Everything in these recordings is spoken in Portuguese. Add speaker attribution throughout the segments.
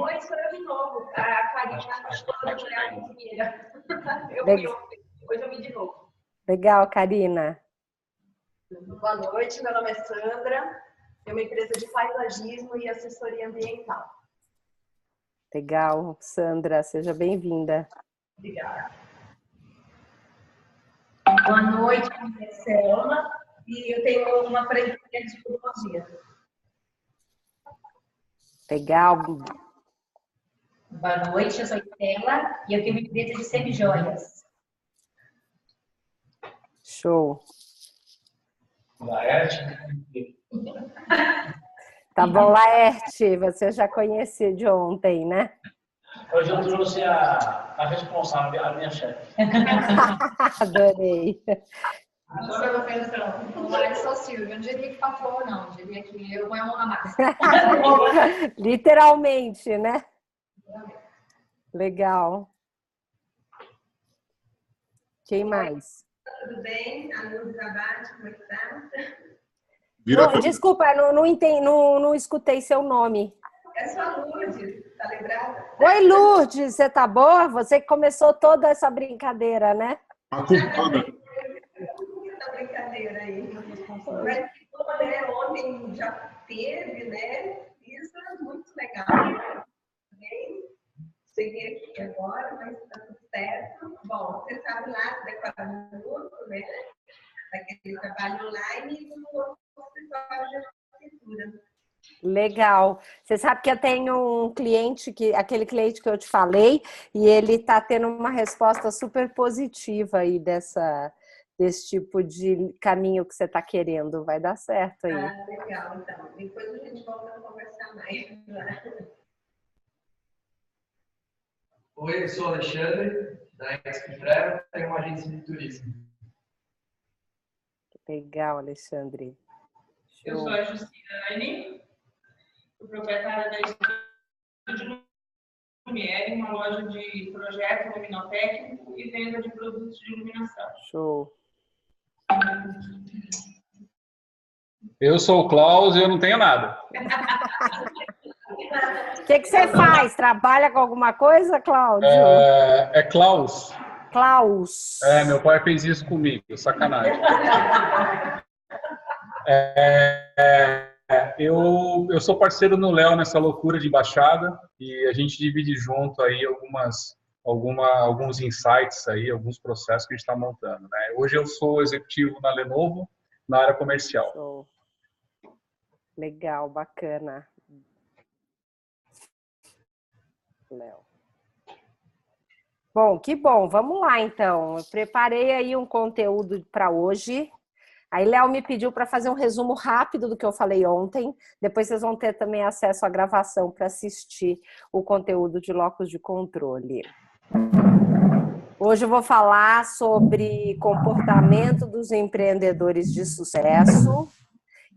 Speaker 1: Oi, sou eu de novo. A Karina hoje eu vim de novo.
Speaker 2: Legal, Karina.
Speaker 1: Boa noite, meu nome é Sandra. Tenho uma empresa de paisagismo e assessoria ambiental.
Speaker 2: Legal, Sandra, seja bem-vinda.
Speaker 1: Obrigada. Boa noite, meu nome é Selma e eu tenho uma franquia de psicologia.
Speaker 2: Legal.
Speaker 3: Boa noite, eu sou Estela e eu tenho uma empresa de semijoias.
Speaker 2: Show. Tá bom, Laerte, você já conhecia de ontem, né?
Speaker 4: Hoje eu trouxe a responsável, a minha chefe.
Speaker 2: Adorei.
Speaker 3: Chama atenção. Não é só Silvia, não diria que patroa, não. Diria que eu ponho a mão na massa.
Speaker 2: Literalmente, né? Legal. Quem mais?
Speaker 1: Tudo bem? A Luz Abate, como é que tá?
Speaker 2: Desculpa, não escutei seu nome.
Speaker 1: É só Lourdes, tá lembrada?
Speaker 2: Oi, Lourdes, você tá boa? Você que começou toda essa brincadeira, né?
Speaker 1: Essa brincadeira aí. Mas, né, ontem já teve, né? Isso é muito legal. Cheguei aqui agora, mas tá tudo certo. Bom, você sabe lá, decorando, né? Daquele trabalho online e no outro escritório de arquitetura.
Speaker 2: Legal. Você sabe que eu tenho um cliente, aquele cliente que eu te falei, e ele está tendo uma resposta super positiva aí desse tipo de caminho que você está querendo. Vai dar certo aí.
Speaker 1: Ah, legal, então. Depois a gente volta a conversar mais.
Speaker 5: Oi, eu sou o Alexandre, da Expifrero, tenho uma agência de turismo.
Speaker 2: Legal, Alexandre.
Speaker 6: Eu sou a Justiane, proprietária da Estúdio Lumiere, uma loja de projeto luminotécnico e venda de produtos de iluminação.
Speaker 2: Show.
Speaker 7: Eu sou o Klaus e eu não tenho nada.
Speaker 2: O que você faz? Trabalha com alguma coisa, Cláudio?
Speaker 7: É Klaus.
Speaker 2: Klaus.
Speaker 7: Meu pai fez isso comigo, sacanagem. Eu sou parceiro no Léo nessa loucura de embaixada e a gente divide junto aí alguns insights aí, alguns processos que a gente está montando, né? Hoje eu sou executivo na Lenovo, na área comercial.
Speaker 2: Show. Legal, bacana. Léo. Bom, que bom. Vamos lá, então. Eu preparei aí um conteúdo para hoje. Aí, Léo me pediu para fazer um resumo rápido do que eu falei ontem. Depois vocês vão ter também acesso à gravação para assistir o conteúdo de locus de controle. Hoje eu vou falar sobre comportamento dos empreendedores de sucesso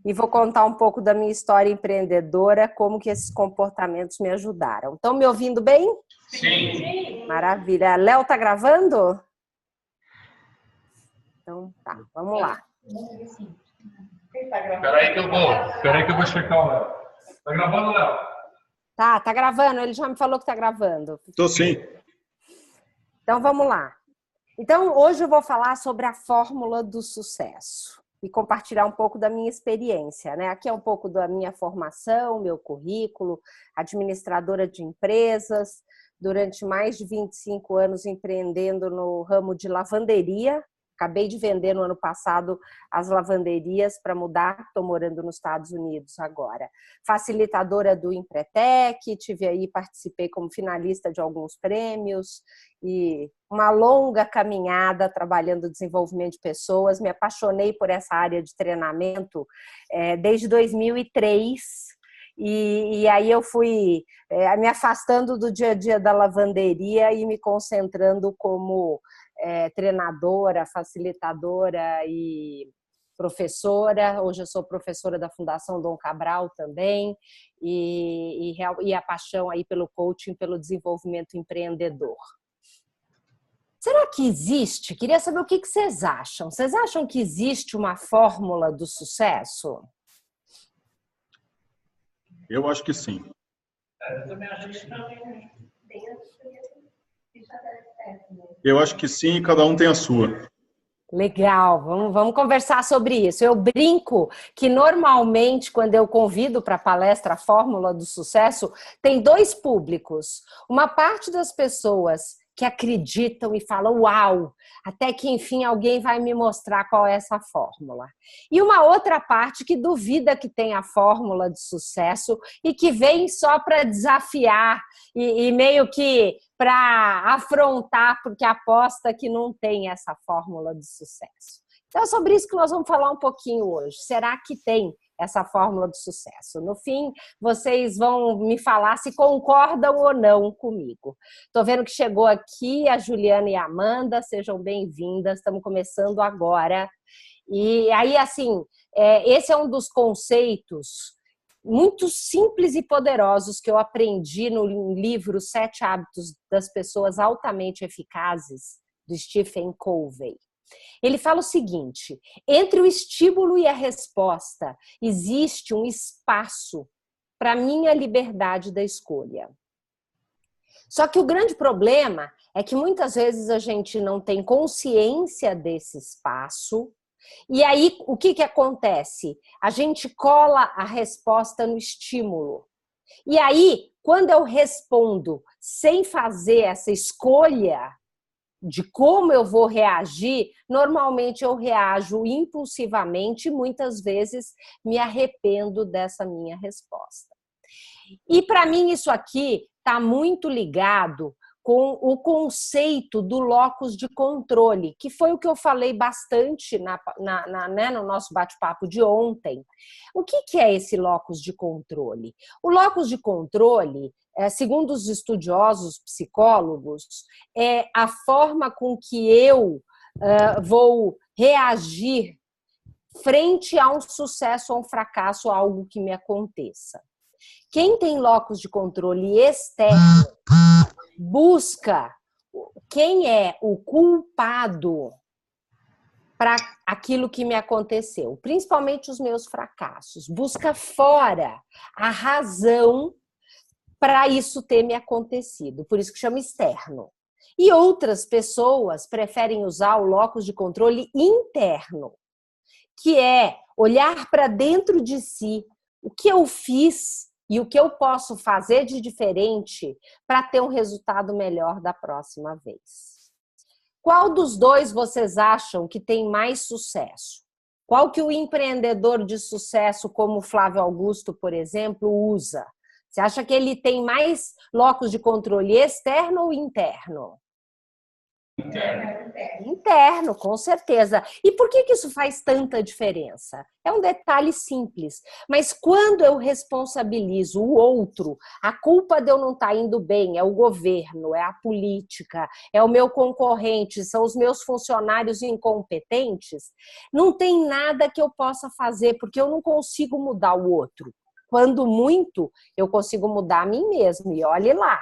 Speaker 2: e vou contar um pouco da minha história empreendedora, como que esses comportamentos me ajudaram. Estão me ouvindo bem?
Speaker 7: Sim.
Speaker 2: Maravilha. Léo, tá gravando? Então tá, vamos lá.
Speaker 7: Espera aí que eu vou checar o Léo. Tá gravando, Léo?
Speaker 2: Tá gravando. Ele já me falou que tá gravando.
Speaker 8: Tô sim.
Speaker 2: Então vamos lá. Então hoje eu vou falar sobre a fórmula do sucesso e compartilhar um pouco da minha experiência, né? Aqui é um pouco da minha formação, meu currículo, administradora de empresas, durante mais de 25 anos empreendendo no ramo de lavanderia. Acabei de vender no ano passado as lavanderias para mudar, estou morando nos Estados Unidos agora. Facilitadora do Empretec, participei como finalista de alguns prêmios e uma longa caminhada trabalhando desenvolvimento de pessoas. Me apaixonei por essa área de treinamento desde 2003 e aí eu fui me afastando do dia a dia da lavanderia e me concentrando como treinadora, facilitadora e professora. Hoje eu sou professora da Fundação Dom Cabral também e a paixão aí pelo coaching, pelo desenvolvimento empreendedor. Será que existe? Queria saber o que vocês acham. Vocês acham que existe uma fórmula do sucesso?
Speaker 8: Eu acho que sim.
Speaker 4: Eu também acho que também.
Speaker 8: Eu acho que sim, cada um tem a sua.
Speaker 2: Legal, vamos conversar sobre isso. Eu brinco que normalmente, quando eu convido para a palestra a Fórmula do Sucesso, tem dois públicos. Uma parte das pessoas que acreditam e falam, uau, até que enfim alguém vai me mostrar qual é essa fórmula. E uma outra parte que duvida que tem a fórmula de sucesso e que vem só para desafiar e meio que para afrontar, porque aposta que não tem essa fórmula de sucesso. Então é sobre isso que nós vamos falar um pouquinho hoje. Será que tem essa fórmula do sucesso? No fim, vocês vão me falar se concordam ou não comigo. Estou vendo que chegou aqui a Juliana e a Amanda, sejam bem-vindas, estamos começando agora. E aí, assim, esse é um dos conceitos muito simples e poderosos que eu aprendi no livro 7 Hábitos das Pessoas Altamente Eficazes, do Stephen Covey. Ele fala o seguinte: entre o estímulo e a resposta existe um espaço para a minha liberdade da escolha. Só que o grande problema é que muitas vezes a gente não tem consciência desse espaço. E aí, o que acontece? A gente cola a resposta no estímulo. E aí, quando eu respondo sem fazer essa escolha de como eu vou reagir, normalmente eu reajo impulsivamente e muitas vezes me arrependo dessa minha resposta. E para mim isso aqui está muito ligado com o conceito do locus de controle, que foi o que eu falei bastante no nosso bate-papo de ontem. O que é esse locus de controle? O locus de controle, segundo os estudiosos psicólogos, é a forma com que eu vou reagir frente a um sucesso ou um fracasso, algo que me aconteça. Quem tem locus de controle externo busca quem é o culpado para aquilo que me aconteceu, principalmente os meus fracassos. Busca fora a razão para isso ter me acontecido, por isso que chama externo. E outras pessoas preferem usar o locus de controle interno, que é olhar para dentro de si, o que eu fiz e o que eu posso fazer de diferente para ter um resultado melhor da próxima vez. Qual dos dois vocês acham que tem mais sucesso? Qual que o empreendedor de sucesso, como Flávio Augusto, por exemplo, usa? Você acha que ele tem mais locus de controle externo ou interno? Interno, com certeza. E por que isso faz tanta diferença? É um detalhe simples, mas quando eu responsabilizo o outro, a culpa de eu não estar indo bem é o governo, é a política, é o meu concorrente, são os meus funcionários incompetentes, não tem nada que eu possa fazer, porque eu não consigo mudar o outro. Quando muito, eu consigo mudar a mim mesmo, e olhe lá.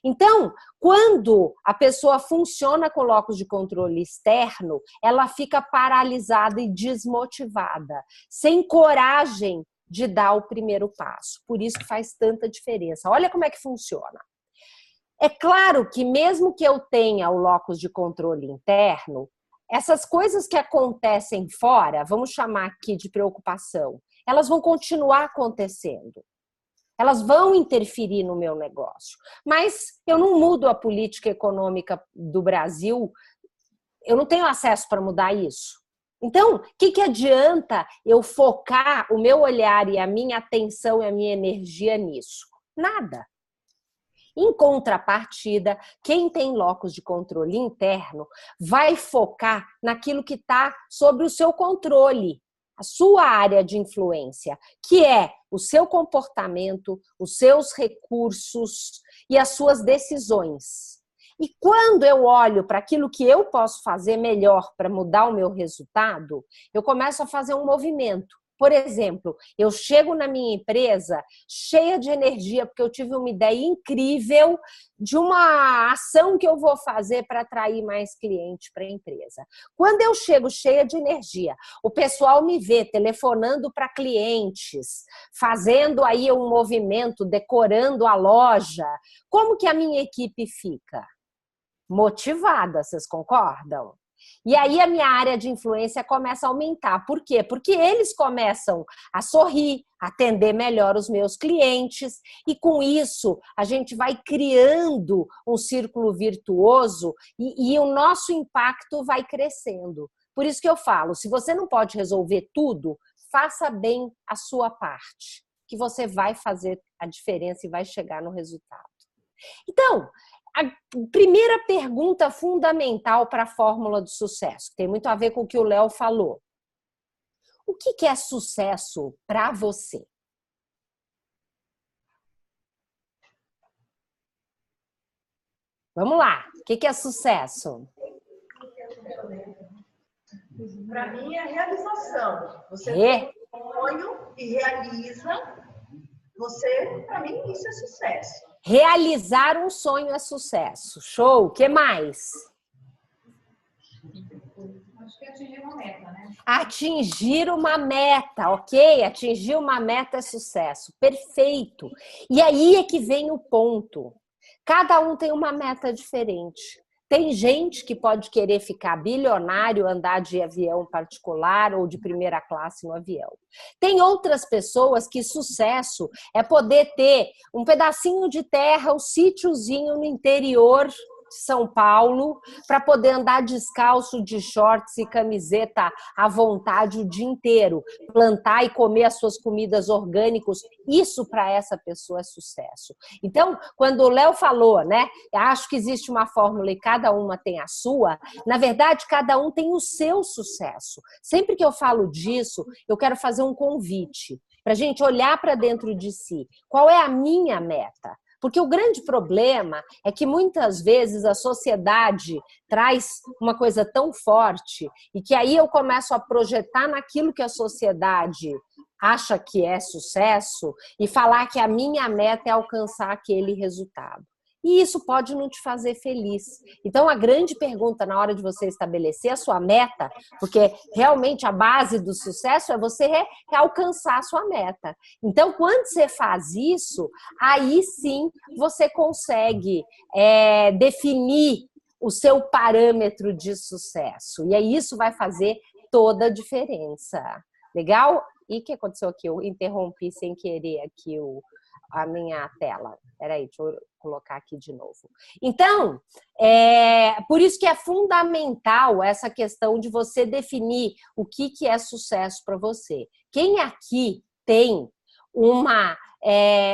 Speaker 2: Então, quando a pessoa funciona com locus de controle externo, ela fica paralisada e desmotivada, sem coragem de dar o primeiro passo. Por isso que faz tanta diferença. Olha como é que funciona. É claro que mesmo que eu tenha o locus de controle interno, essas coisas que acontecem fora, vamos chamar aqui de preocupação, elas vão continuar acontecendo. Elas vão interferir no meu negócio. Mas eu não mudo a política econômica do Brasil, eu não tenho acesso para mudar isso. Então, o que adianta eu focar o meu olhar e a minha atenção e a minha energia nisso? Nada. Em contrapartida, quem tem locus de controle interno vai focar naquilo que está sobre o seu controle, a sua área de influência, que é o seu comportamento, os seus recursos e as suas decisões. E quando eu olho para aquilo que eu posso fazer melhor para mudar o meu resultado, eu começo a fazer um movimento, Por exemplo, eu chego na minha empresa cheia de energia, porque eu tive uma ideia incrível de uma ação que eu vou fazer para atrair mais clientes para a empresa. Quando eu chego cheia de energia, o pessoal me vê telefonando para clientes, fazendo aí um movimento, decorando a loja. Como que a minha equipe fica? Motivada, vocês concordam? E aí a minha área de influência começa a aumentar. Por quê? Porque eles começam a sorrir, a atender melhor os meus clientes, e com isso a gente vai criando um círculo virtuoso e o nosso impacto vai crescendo. Por isso que eu falo, se você não pode resolver tudo, faça bem a sua parte, que você vai fazer a diferença e vai chegar no resultado. Então, a primeira pergunta fundamental para a fórmula do sucesso, que tem muito a ver com o que o Léo falou. O que é sucesso para você? Vamos lá. O que é sucesso?
Speaker 9: Para mim é realização. Você tem um sonho e realiza. Para mim, isso é sucesso.
Speaker 2: Realizar um sonho é sucesso. Show. O que mais?
Speaker 3: Acho que é atingir uma meta, né?
Speaker 2: Atingir uma meta, ok? Atingir uma meta é sucesso. Perfeito. E aí é que vem o ponto. Cada um tem uma meta diferente. Tem gente que pode querer ficar bilionário, andar de avião particular ou de primeira classe no avião. Tem outras pessoas que sucesso é poder ter um pedacinho de terra, um sítiozinho no interior de São Paulo, para poder andar descalço de shorts e camiseta à vontade o dia inteiro, plantar e comer as suas comidas orgânicas. Isso para essa pessoa é sucesso. Então, quando o Léo falou, né, acho que existe uma fórmula e cada uma tem a sua, na verdade, cada um tem o seu sucesso. Sempre que eu falo disso, eu quero fazer um convite para a gente olhar para dentro de si. Qual é a minha meta? Porque o grande problema é que muitas vezes a sociedade traz uma coisa tão forte e que aí eu começo a projetar naquilo que a sociedade acha que é sucesso e falar que a minha meta é alcançar aquele resultado. E isso pode não te fazer feliz. Então, a grande pergunta na hora de você estabelecer a sua meta, porque realmente a base do sucesso é você alcançar a sua meta. Então, quando você faz isso, aí sim você consegue definir o seu parâmetro de sucesso. E aí isso vai fazer toda a diferença. Legal? E o que aconteceu aqui? Eu interrompi sem querer aqui a minha tela. Peraí, deixa eu colocar aqui de novo. Então, por isso que é fundamental essa questão de você definir o que é sucesso para você. Quem aqui tem uma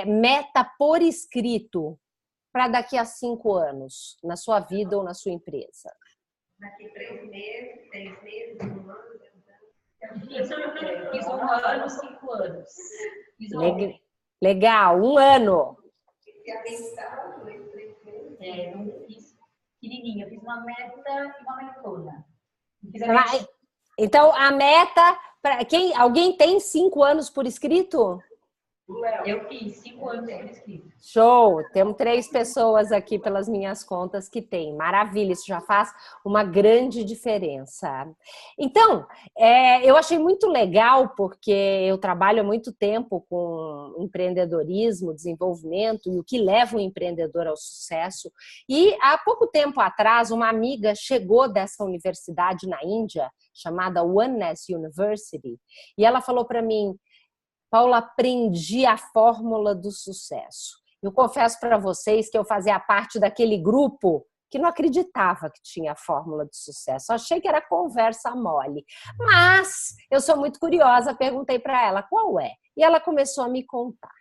Speaker 2: meta por escrito para daqui a 5 anos, na sua vida ou na sua empresa?
Speaker 1: Daqui 3 meses, 6 meses, 1 ano,
Speaker 3: 2 anos. Fiz 1 ano, 5 anos.
Speaker 2: Legal, 1 ano.
Speaker 3: Não fiz pequenininha, fiz uma meta e uma maratona.
Speaker 2: Então, a meta... Alguém tem 5 anos por escrito?
Speaker 3: Eu fiz 5 anos por escrito.
Speaker 2: Show! Temos 3 pessoas aqui pelas minhas contas que tem. Maravilha, isso já faz uma grande diferença. Então, eu achei muito legal porque eu trabalho há muito tempo com empreendedorismo, desenvolvimento e o que leva um empreendedor ao sucesso. E há pouco tempo atrás, uma amiga chegou dessa universidade na Índia, chamada Oneness University, e ela falou para mim: Paula, aprendi a fórmula do sucesso. Eu confesso para vocês que eu fazia parte daquele grupo que não acreditava que tinha a fórmula do sucesso. Achei que era conversa mole. Mas eu sou muito curiosa, perguntei para ela qual é. E ela começou a me contar.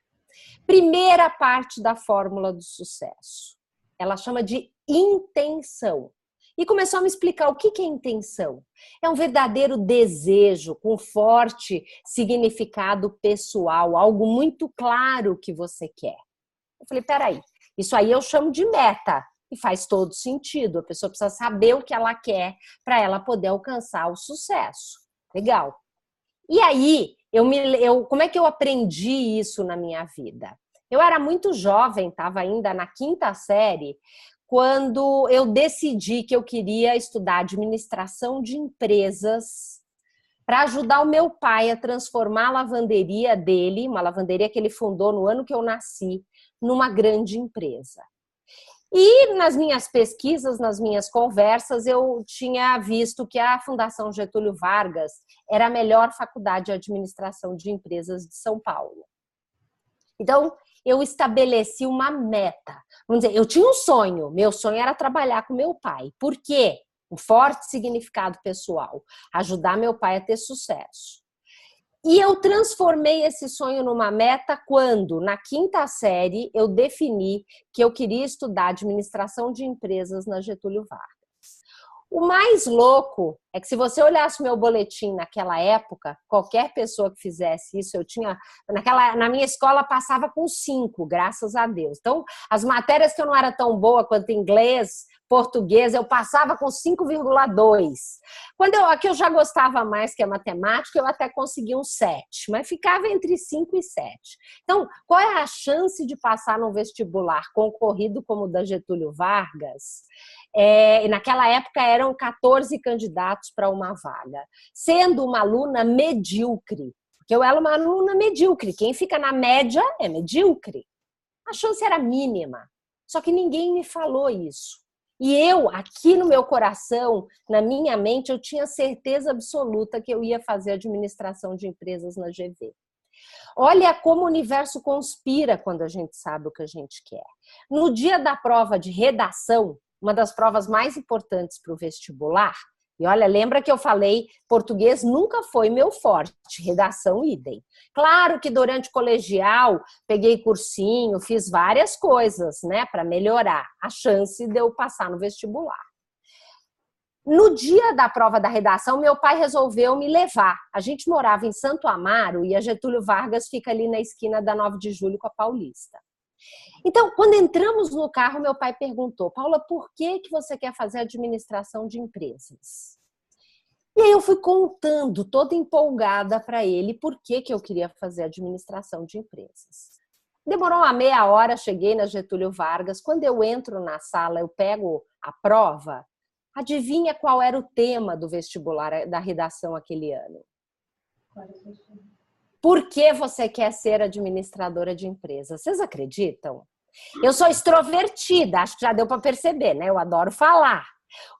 Speaker 2: Primeira parte da fórmula do sucesso. Ela chama de intenção. E começou a me explicar o que é intenção. É um verdadeiro desejo com forte significado pessoal, algo muito claro que você quer. Eu falei, peraí, isso aí eu chamo de meta. E faz todo sentido. A pessoa precisa saber o que ela quer para ela poder alcançar o sucesso. Legal. E aí, como é que eu aprendi isso na minha vida? Eu era muito jovem, estava ainda na 5ª série, quando eu decidi que eu queria estudar administração de empresas para ajudar o meu pai a transformar a lavanderia dele, uma lavanderia que ele fundou no ano que eu nasci, numa grande empresa. E nas minhas pesquisas, nas minhas conversas, eu tinha visto que a Fundação Getúlio Vargas era a melhor faculdade de administração de empresas de São Paulo. Então, eu estabeleci uma meta. Vamos dizer, eu tinha um sonho. Meu sonho era trabalhar com meu pai. Por quê? Um forte significado pessoal. Ajudar meu pai a ter sucesso. E eu transformei esse sonho numa meta quando, na 5ª série, eu defini que eu queria estudar administração de empresas na Getúlio Vargas. O mais louco é que se você olhasse o meu boletim naquela época, qualquer pessoa que fizesse isso, eu tinha... Na minha escola passava com 5, graças a Deus. Então, as matérias que eu não era tão boa quanto inglês, português, eu passava com 5,2. Aqui eu já gostava mais que a matemática, eu até conseguia um 7, mas ficava entre 5 e 7. Então, qual é a chance de passar num vestibular concorrido como o da Getúlio Vargas? Naquela época eram 14 candidatos para uma vaga, sendo uma aluna medíocre, porque eu era uma aluna medíocre, quem fica na média é medíocre. A chance era mínima, só que ninguém me falou isso. E eu, aqui no meu coração, na minha mente, eu tinha certeza absoluta que eu ia fazer administração de empresas na GV. Olha como o universo conspira quando a gente sabe o que a gente quer. No dia da prova de redação, uma das provas mais importantes para o vestibular, e olha, lembra que eu falei, português nunca foi meu forte, redação idem. Claro que durante o colegial, peguei cursinho, fiz várias coisas, né, para melhorar a chance de eu passar no vestibular. No dia da prova da redação, meu pai resolveu me levar. A gente morava em Santo Amaro e a Getúlio Vargas fica ali na esquina da 9 de Julho com a Paulista. Então, quando entramos no carro, meu pai perguntou: Paula, por que você quer fazer administração de empresas? E aí eu fui contando, toda empolgada para ele, por que eu queria fazer administração de empresas. Demorou uma meia hora, cheguei na Getúlio Vargas. Quando eu entro na sala, eu pego a prova. Adivinha qual era o tema do vestibular da redação aquele ano? Por que você quer ser administradora de empresas? Vocês acreditam? Eu sou extrovertida, acho que já deu para perceber, né? Eu adoro falar.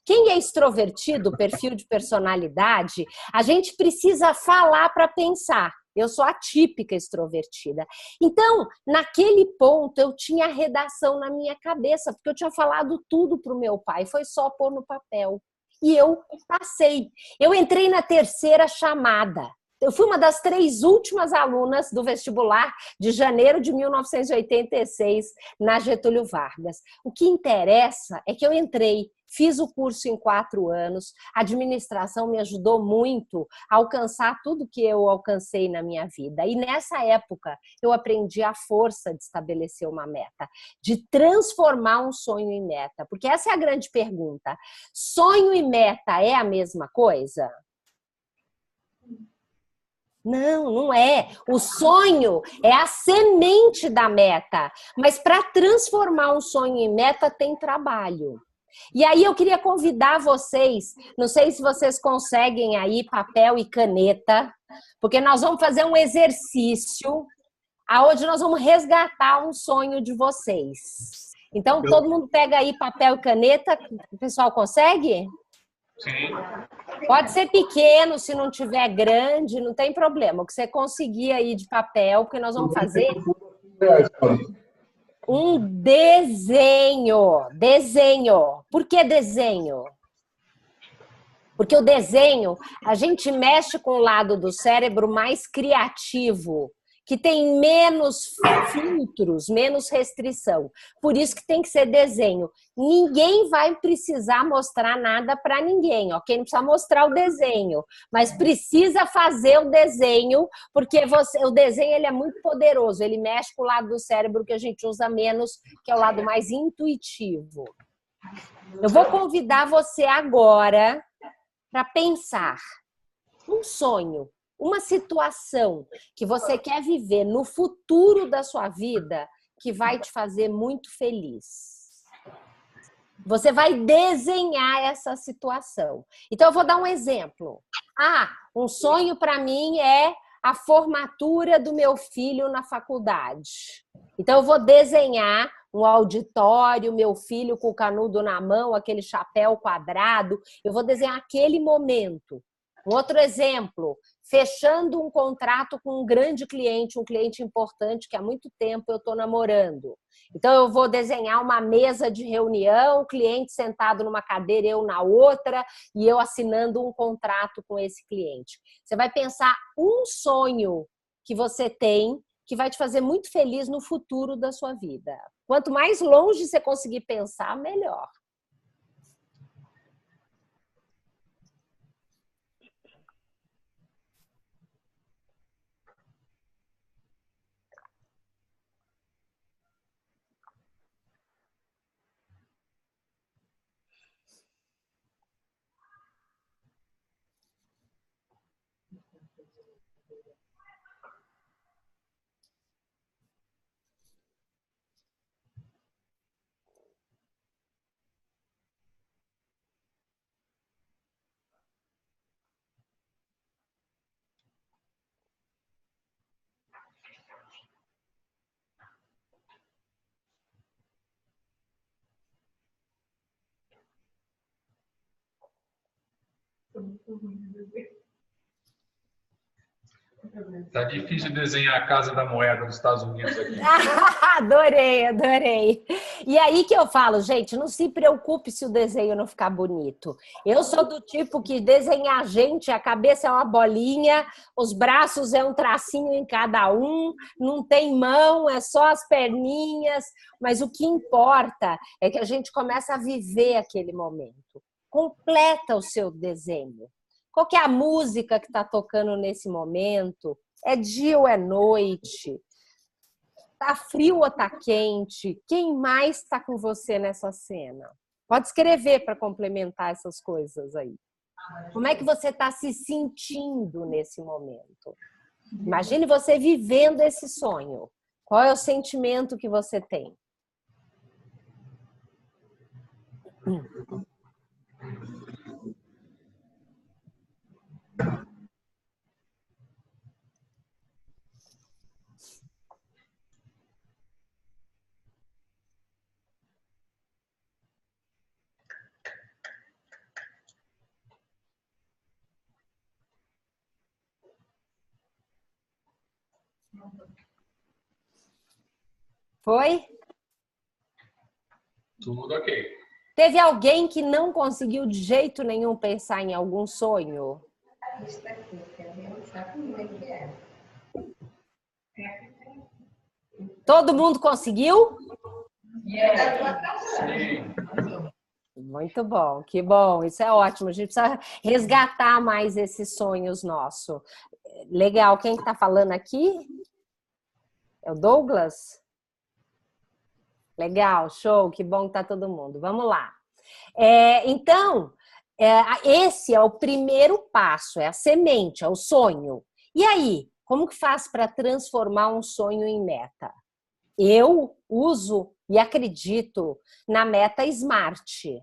Speaker 2: Quem é extrovertido, perfil de personalidade, a gente precisa falar para pensar. Eu sou atípica extrovertida. Então, naquele ponto, eu tinha a redação na minha cabeça, porque eu tinha falado tudo para o meu pai, foi só pôr no papel. E eu passei. Eu entrei na 3ª chamada. Eu fui uma das 3 últimas alunas do vestibular de janeiro de 1986 na Getúlio Vargas. O que interessa é que eu entrei, fiz o curso em 4 anos, a administração me ajudou muito a alcançar tudo que eu alcancei na minha vida. E nessa época eu aprendi a força de estabelecer uma meta, de transformar um sonho em meta. Porque essa é a grande pergunta. Sonho e meta é a mesma coisa? Não, não é. O sonho é a semente da meta. Mas para transformar um sonho em meta tem trabalho. E aí eu queria convidar vocês, não sei se vocês conseguem aí papel e caneta, porque nós vamos fazer um exercício onde nós vamos resgatar um sonho de vocês. Então, todo mundo pega aí papel e caneta. O pessoal consegue?
Speaker 7: Sim.
Speaker 2: Pode ser pequeno, se não tiver grande, não tem problema. O que você conseguir aí de papel, porque nós vamos fazer um desenho. Desenho. Por que desenho? Porque o desenho, a gente mexe com o lado do cérebro mais criativo, que tem menos filtros, menos restrição. Por isso que tem que ser desenho. Ninguém vai precisar mostrar nada para ninguém, ok? Não precisa mostrar o desenho, mas precisa fazer o desenho, porque o desenho ele é muito poderoso, ele mexe com o lado do cérebro que a gente usa menos, que é o lado mais intuitivo. Eu vou convidar você agora para pensar um sonho. uma situação que você quer viver no futuro da sua vida que vai te fazer muito feliz. Você vai desenhar essa situação. Então, eu vou dar um exemplo. Um sonho para mim é a formatura do meu filho na faculdade. Então, eu vou desenhar um auditório, meu filho com o canudo na mão, aquele chapéu quadrado. Eu vou desenhar aquele momento. Um outro exemplo, fechando um contrato com um grande cliente, um cliente importante que há muito tempo eu estou namorando. Então, eu vou desenhar uma mesa de reunião, o cliente sentado numa cadeira, eu na outra, e eu assinando um contrato com esse cliente. Você vai pensar um sonho que você tem que vai te fazer muito feliz no futuro da sua vida. Quanto mais longe você conseguir pensar, melhor.
Speaker 7: Tá difícil desenhar a Casa da Moeda dos Estados Unidos aqui.
Speaker 2: Adorei, adorei. E aí que eu falo, gente, não se preocupe se o desenho não ficar bonito. Eu sou do tipo que desenhar gente, a cabeça é uma bolinha, os braços é um tracinho em cada um, não tem mão, é só as perninhas, mas o que importa é que a gente começa a viver aquele momento. Completa o seu desenho. Qual que é a música que está tocando nesse momento? É dia ou é noite? Tá frio ou tá quente? Quem mais está com você nessa cena? Pode escrever para complementar essas coisas aí. Como é que você está se sentindo nesse momento? Imagine você vivendo esse sonho. Qual é o sentimento que você tem? Foi?
Speaker 7: Tudo ok.
Speaker 2: Teve alguém que não conseguiu de jeito nenhum pensar em algum sonho?
Speaker 1: Isso aqui, sabe como é que é?
Speaker 2: Todo mundo conseguiu?
Speaker 7: Sim.
Speaker 2: Muito bom, que bom, isso é ótimo. A gente precisa resgatar mais esses sonhos nossos. Legal, quem que tá falando aqui? É o Douglas? Legal, show, que bom que tá todo mundo. Vamos lá. Então, esse é o primeiro passo, é a semente, é o sonho. E aí, como que faz para transformar um sonho em meta? Eu uso e acredito na meta SMART.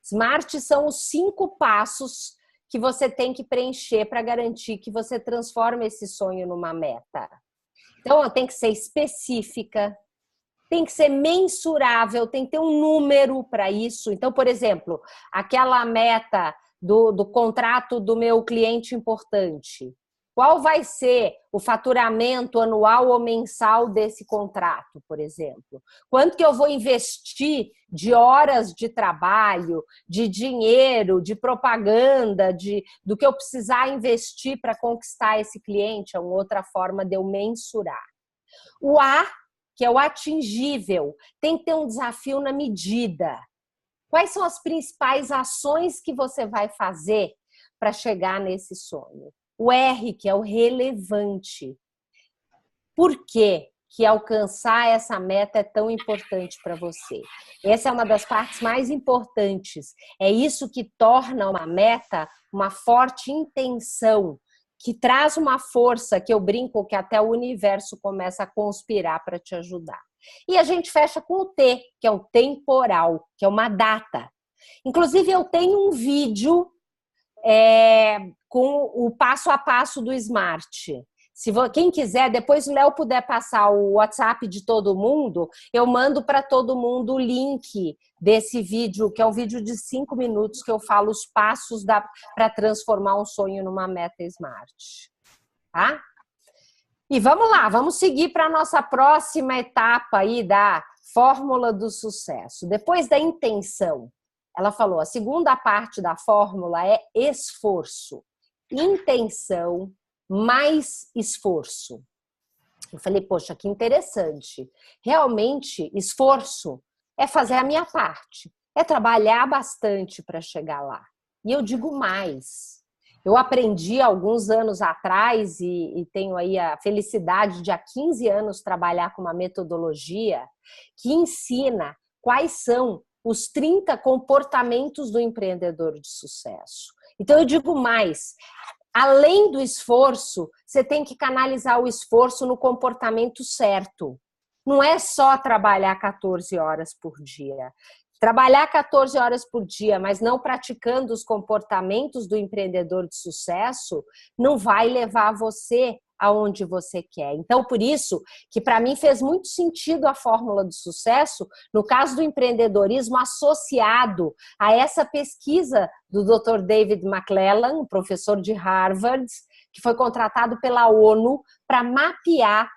Speaker 2: SMART são os 5 passos que você tem que preencher para garantir que você transforme esse sonho numa meta. Então, tem que ser específica, tem que ser mensurável, tem que ter um número para isso. Então, por exemplo, aquela meta do contrato do meu cliente importante. Qual vai ser o faturamento anual ou mensal desse contrato, por exemplo? Quanto que eu vou investir de horas de trabalho, de dinheiro, de propaganda, do que eu precisar investir para conquistar esse cliente? É uma outra forma de eu mensurar. O A, que é o atingível, tem que ter um desafio na medida. Quais são as principais ações que você vai fazer para chegar nesse sonho? O R, que é o relevante. Por quê que alcançar essa meta é tão importante para você? Essa é uma das partes mais importantes. É isso que torna uma meta uma forte intenção, que traz uma força que eu brinco que até o universo começa a conspirar para te ajudar. E a gente fecha com o T, que é o temporal, que é uma data. Inclusive, eu tenho um vídeo com o passo a passo do Smart. Quem quiser, depois o Léo puder passar o WhatsApp de todo mundo, eu mando para todo mundo o link desse vídeo, que é um vídeo de 5 minutos que eu falo os passos para transformar um sonho numa meta Smart. Tá? E vamos lá, vamos seguir para a nossa próxima etapa aí da fórmula do sucesso. Depois da intenção, ela falou, a segunda parte da fórmula é esforço. Intenção mais esforço. Eu falei, poxa, que interessante. Realmente, esforço é fazer a minha parte, é trabalhar bastante para chegar lá. E eu digo mais. Eu aprendi alguns anos atrás e tenho aí a felicidade de há 15 anos trabalhar com uma metodologia que ensina quais são os 30 comportamentos do empreendedor de sucesso. Então eu digo mais, além do esforço, você tem que canalizar o esforço no comportamento certo. Não é só trabalhar 14 horas por dia. Trabalhar 14 horas por dia, mas não praticando os comportamentos do empreendedor de sucesso, não vai levar você aonde você quer. Então, por isso que para mim fez muito sentido a fórmula do sucesso, no caso do empreendedorismo associado a essa pesquisa do Dr. David McClellan, um professor de Harvard, que foi contratado pela ONU para mapear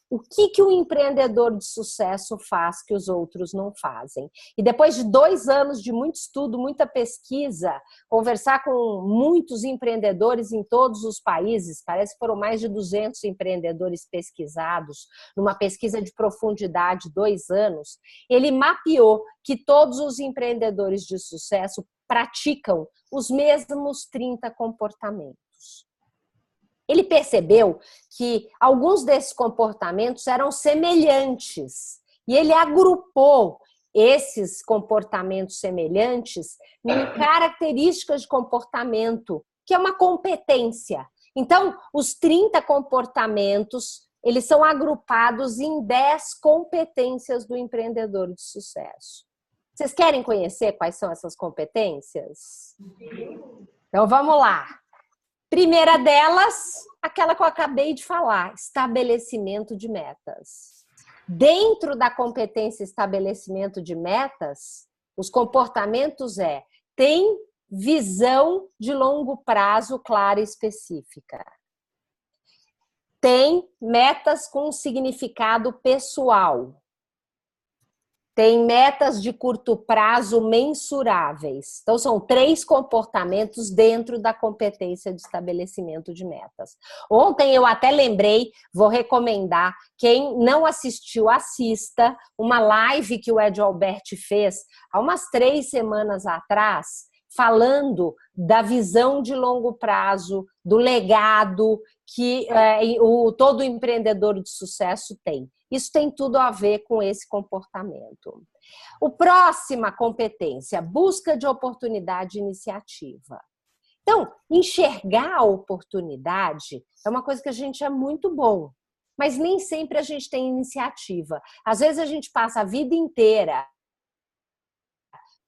Speaker 2: o que um empreendedor de sucesso faz que os outros não fazem. E depois de 2 anos de muito estudo, muita pesquisa, conversar com muitos empreendedores em todos os países, parece que foram mais de 200 empreendedores pesquisados, numa pesquisa de profundidade, 2 anos, ele mapeou que todos os empreendedores de sucesso praticam os mesmos 30 comportamentos. Ele percebeu que alguns desses comportamentos eram semelhantes e ele agrupou esses comportamentos semelhantes em características de comportamento, que é uma competência. Então, os 30 comportamentos, eles são agrupados em 10 competências do empreendedor de sucesso. Vocês querem conhecer quais são essas competências? Então, vamos lá. Primeira delas, aquela que eu acabei de falar, estabelecimento de metas. Dentro da competência estabelecimento de metas, os comportamentos tem visão de longo prazo clara e específica. Tem metas com significado pessoal. Tem metas de curto prazo mensuráveis. Então, são 3 comportamentos dentro da competência de estabelecimento de metas. Ontem eu até lembrei, vou recomendar, quem não assistiu, assista uma live que o Ed Alberti fez há umas 3 semanas atrás, falando da visão de longo prazo, do legado que todo empreendedor de sucesso tem. Isso tem tudo a ver com esse comportamento. A próxima competência, busca de oportunidade e iniciativa. Então, enxergar a oportunidade é uma coisa que a gente é muito bom, mas nem sempre a gente tem iniciativa. Às vezes a gente passa a vida inteira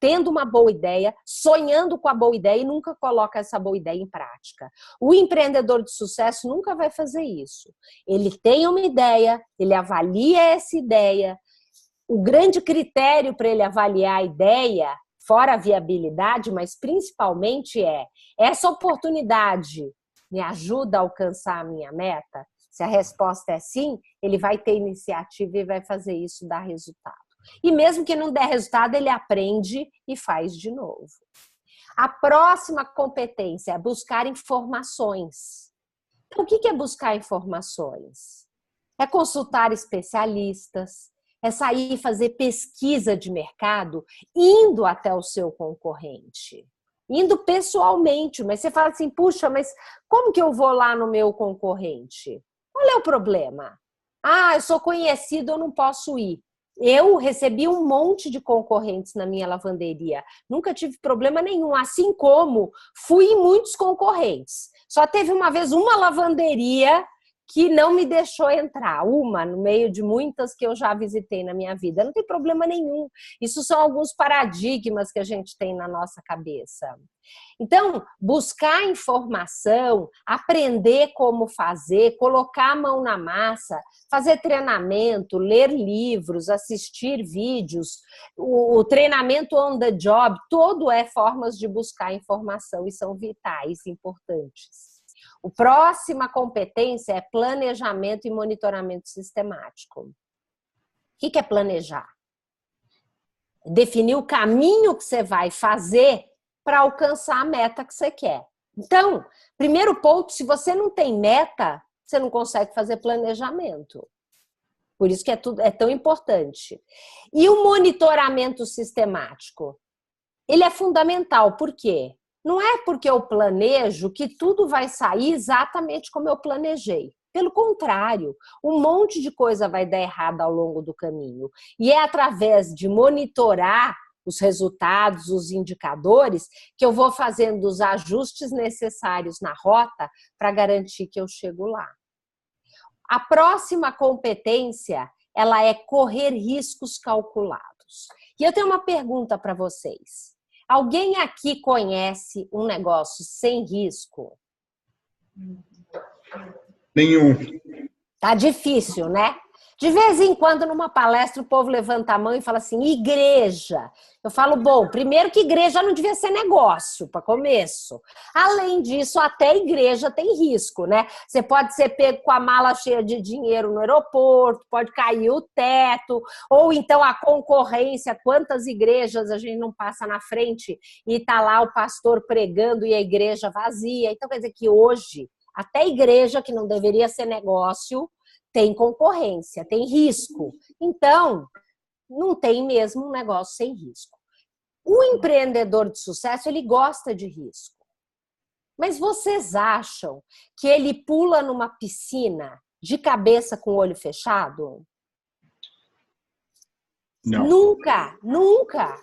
Speaker 2: tendo uma boa ideia, sonhando com a boa ideia e nunca coloca essa boa ideia em prática. O empreendedor de sucesso nunca vai fazer isso. Ele tem uma ideia, ele avalia essa ideia. O grande critério para ele avaliar a ideia, fora a viabilidade, mas principalmente essa oportunidade me ajuda a alcançar a minha meta? Se a resposta é sim, ele vai ter iniciativa e vai fazer isso dar resultado. E mesmo que não der resultado, ele aprende e faz de novo. A próxima competência é buscar informações. Então, o que é buscar informações? É consultar especialistas, é sair e fazer pesquisa de mercado, indo até o seu concorrente. Indo pessoalmente, mas você fala assim, puxa, mas como que eu vou lá no meu concorrente? Qual é o problema? Ah, eu sou conhecido, eu não posso ir. Eu recebi um monte de concorrentes na minha lavanderia. Nunca tive problema nenhum. Assim como fui em muitos concorrentes. Só teve uma vez uma lavanderia que não me deixou entrar, uma no meio de muitas que eu já visitei na minha vida. Não tem problema nenhum. Isso são alguns paradigmas que a gente tem na nossa cabeça. Então, buscar informação, aprender como fazer, colocar a mão na massa, fazer treinamento, ler livros, assistir vídeos, o treinamento on the job, todo é formas de buscar informação e são vitais, importantes. A próxima competência é planejamento e monitoramento sistemático. O que é planejar? Definir o caminho que você vai fazer para alcançar a meta que você quer. Então, primeiro ponto, se você não tem meta, você não consegue fazer planejamento. Por isso que é tão importante. E o monitoramento sistemático? Ele é fundamental. Por quê? Não é porque eu planejo que tudo vai sair exatamente como eu planejei. Pelo contrário, um monte de coisa vai dar errado ao longo do caminho. E é através de monitorar os resultados, os indicadores, que eu vou fazendo os ajustes necessários na rota para garantir que eu chego lá. A próxima competência, ela é correr riscos calculados. E eu tenho uma pergunta para vocês. Alguém aqui conhece um negócio sem risco?
Speaker 8: Nenhum.
Speaker 2: Tá difícil, né? De vez em quando, numa palestra, o povo levanta a mão e fala assim, igreja. Eu falo, bom, primeiro que igreja não devia ser negócio, para começo. Além disso, até igreja tem risco, né? Você pode ser pego com a mala cheia de dinheiro no aeroporto, pode cair o teto, ou então a concorrência, quantas igrejas a gente não passa na frente e tá lá o pastor pregando e a igreja vazia. Então, quer dizer que hoje, até igreja, que não deveria ser negócio, tem concorrência, tem risco. Então, não tem mesmo um negócio sem risco. O empreendedor de sucesso, ele gosta de risco. Mas vocês acham que ele pula numa piscina de cabeça com o olho fechado?
Speaker 8: Não.
Speaker 2: Nunca, nunca.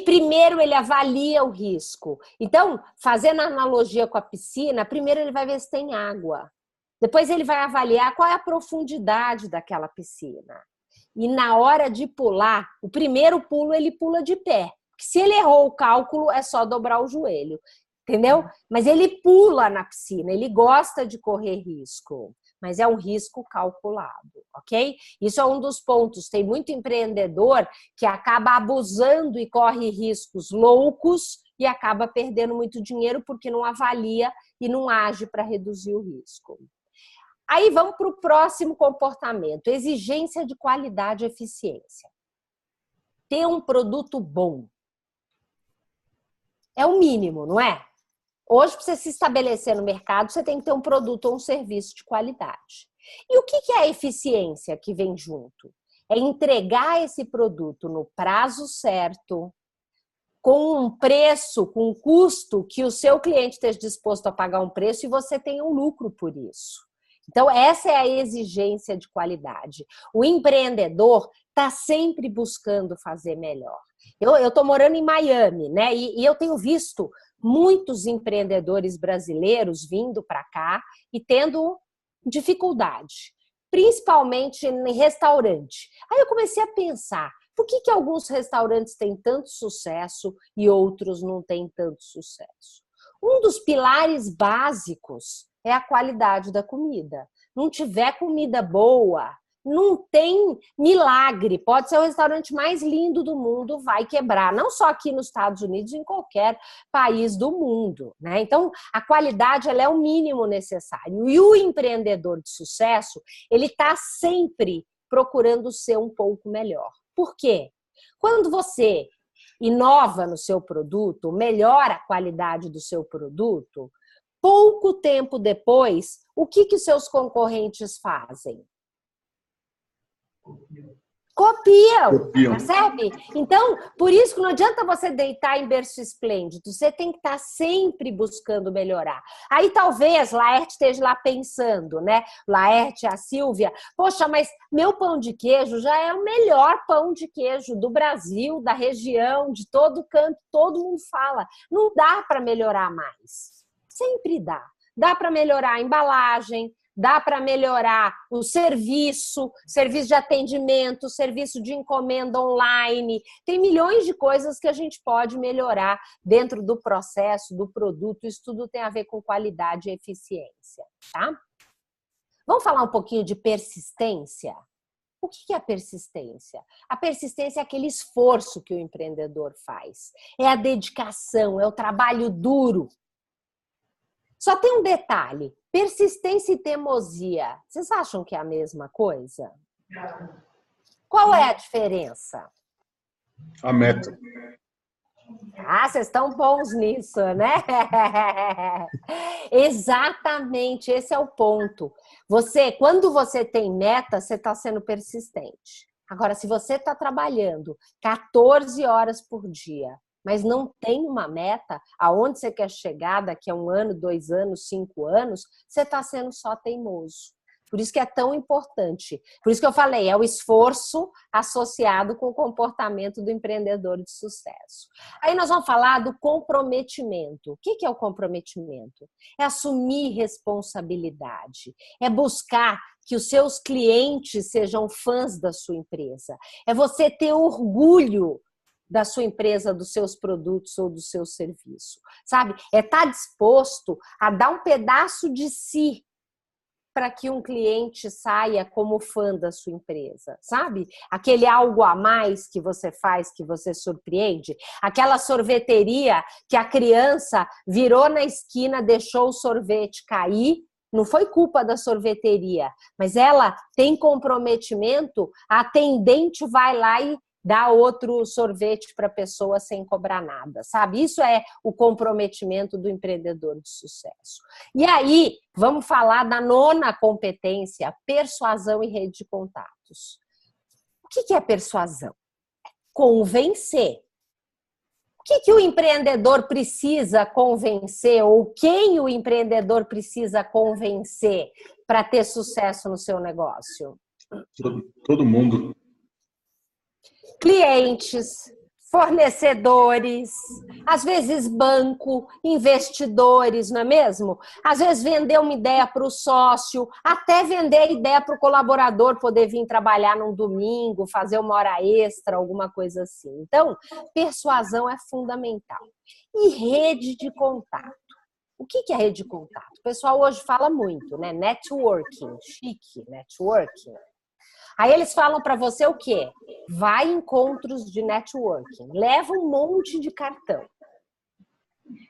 Speaker 2: Primeiro ele avalia o risco. Então, fazendo a analogia com a piscina, primeiro ele vai ver se tem água. Depois ele vai avaliar qual é a profundidade daquela piscina. E na hora de pular, o primeiro pulo ele pula de pé. Porque se ele errou o cálculo, é só dobrar o joelho. Entendeu? Mas ele pula na piscina, ele gosta de correr risco. Mas é um risco calculado, ok? Isso é um dos pontos. Tem muito empreendedor que acaba abusando e corre riscos loucos e acaba perdendo muito dinheiro porque não avalia e não age para reduzir o risco. Aí vamos para o próximo comportamento, exigência de qualidade e eficiência. Ter um produto bom. É o mínimo, não é? Hoje, para você se estabelecer no mercado, você tem que ter um produto ou um serviço de qualidade. E o que é a eficiência que vem junto? É entregar esse produto no prazo certo, com um preço, com um custo que o seu cliente esteja disposto a pagar um preço e você tenha um lucro por isso. Então, essa é a exigência de qualidade. O empreendedor está sempre buscando fazer melhor. Eu estou morando em Miami, né? E eu tenho visto muitos empreendedores brasileiros vindo para cá e tendo dificuldade, principalmente em restaurante. Aí eu comecei a pensar, por que alguns restaurantes têm tanto sucesso e outros não têm tanto sucesso? Um dos pilares básicos é a qualidade da comida. Não tiver comida boa, não tem milagre. Pode ser o restaurante mais lindo do mundo, vai quebrar. Não só aqui nos Estados Unidos, em qualquer país do mundo, né? Então, a qualidade ela é o mínimo necessário. E o empreendedor de sucesso, ele está sempre procurando ser um pouco melhor. Por quê? Quando você inova no seu produto, melhora a qualidade do seu produto, pouco tempo depois, o que os seus concorrentes fazem? Copiam, percebe? Então, por isso que não adianta você deitar em berço esplêndido, você tem que estar sempre buscando melhorar. Aí talvez Laerte esteja lá pensando, né? Laerte, a Silvia, poxa, mas meu pão de queijo já é o melhor pão de queijo do Brasil, da região, de todo canto, todo mundo fala. Não dá para melhorar mais. Sempre dá. Dá para melhorar a embalagem, dá para melhorar o serviço de atendimento, serviço de encomenda online. Tem milhões de coisas que a gente pode melhorar dentro do processo, do produto. Isso tudo tem a ver com qualidade e eficiência, tá? Vamos falar um pouquinho de persistência? O que é a persistência? A persistência é aquele esforço que o empreendedor faz. É a dedicação, é o trabalho duro. Só tem um detalhe, persistência e teimosia. Vocês acham que é a mesma coisa? Qual é a diferença?
Speaker 8: A meta.
Speaker 2: Ah, vocês estão bons nisso, né? Exatamente, esse é o ponto. Quando você tem meta, você está sendo persistente. Agora, se você está trabalhando 14 horas por dia, mas não tem uma meta, aonde você quer chegar daqui a 1 ano, 2 anos, 5 anos, você está sendo só teimoso. Por isso que é tão importante. Por isso que eu falei, é o esforço associado com o comportamento do empreendedor de sucesso. Aí nós vamos falar do comprometimento. O que é o comprometimento? É assumir responsabilidade. É buscar que os seus clientes sejam fãs da sua empresa. É você ter orgulho da sua empresa, dos seus produtos ou do seu serviço. Sabe? É estar disposto a dar um pedaço de si para que um cliente saia como fã da sua empresa, sabe? Aquele algo a mais que você faz, que você surpreende. Aquela sorveteria que a criança virou na esquina, deixou o sorvete cair. Não foi culpa da sorveteria, mas ela tem comprometimento, a atendente vai lá e dá outro sorvete para a pessoa sem cobrar nada, sabe? Isso é o comprometimento do empreendedor de sucesso. E aí, vamos falar da 9ª competência, persuasão e rede de contatos. O que é persuasão? Convencer. O que o empreendedor precisa convencer ou quem o empreendedor precisa convencer para ter sucesso no seu negócio?
Speaker 8: Todo mundo.
Speaker 2: Clientes, fornecedores, às vezes banco, investidores, não é mesmo? Às vezes vender uma ideia para o sócio, até vender a ideia para o colaborador poder vir trabalhar num domingo, fazer uma hora extra, alguma coisa assim. Então, persuasão é fundamental. E rede de contato. O que é rede de contato? O pessoal hoje fala muito, né? Networking, chique, networking. Aí eles falam para você o quê? Vai em encontros de networking, leva um monte de cartão,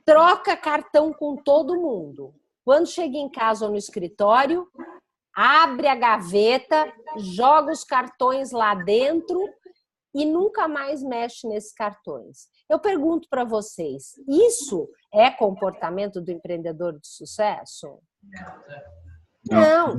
Speaker 2: troca cartão com todo mundo. Quando chega em casa ou no escritório, abre a gaveta, joga os cartões lá dentro e nunca mais mexe nesses cartões. Eu pergunto para vocês, isso é comportamento do empreendedor de sucesso? Não.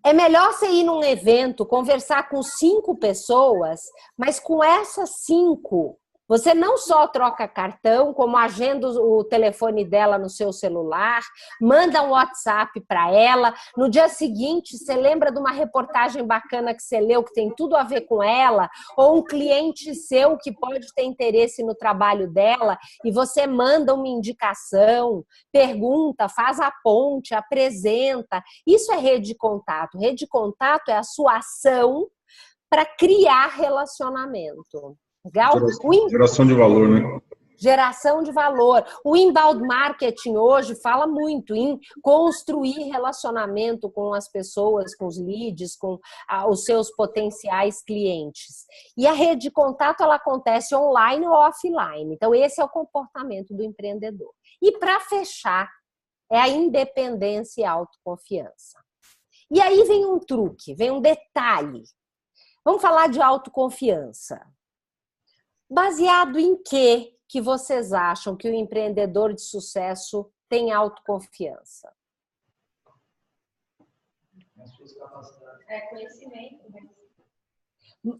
Speaker 2: É melhor você ir num evento, conversar com 5 pessoas, mas com essas 5, você não só troca cartão, como agenda o telefone dela no seu celular, manda um WhatsApp para ela. No dia seguinte, você lembra de uma reportagem bacana que você leu, que tem tudo a ver com ela, ou um cliente seu que pode ter interesse no trabalho dela, e você manda uma indicação, pergunta, faz a ponte, apresenta. Isso é rede de contato. Rede de contato é a sua ação para criar relacionamento. Legal?
Speaker 8: Geração de valor, né?
Speaker 2: Geração de valor. O inbound marketing hoje fala muito em construir relacionamento com as pessoas, com os leads, com os seus potenciais clientes. E a rede de contato, ela acontece online ou offline. Então, esse é o comportamento do empreendedor. E para fechar, é a independência e a autoconfiança. E aí vem um truque, vem um detalhe. Vamos falar de autoconfiança. Baseado em que vocês acham que o empreendedor de sucesso tem autoconfiança?
Speaker 3: Conhecimento.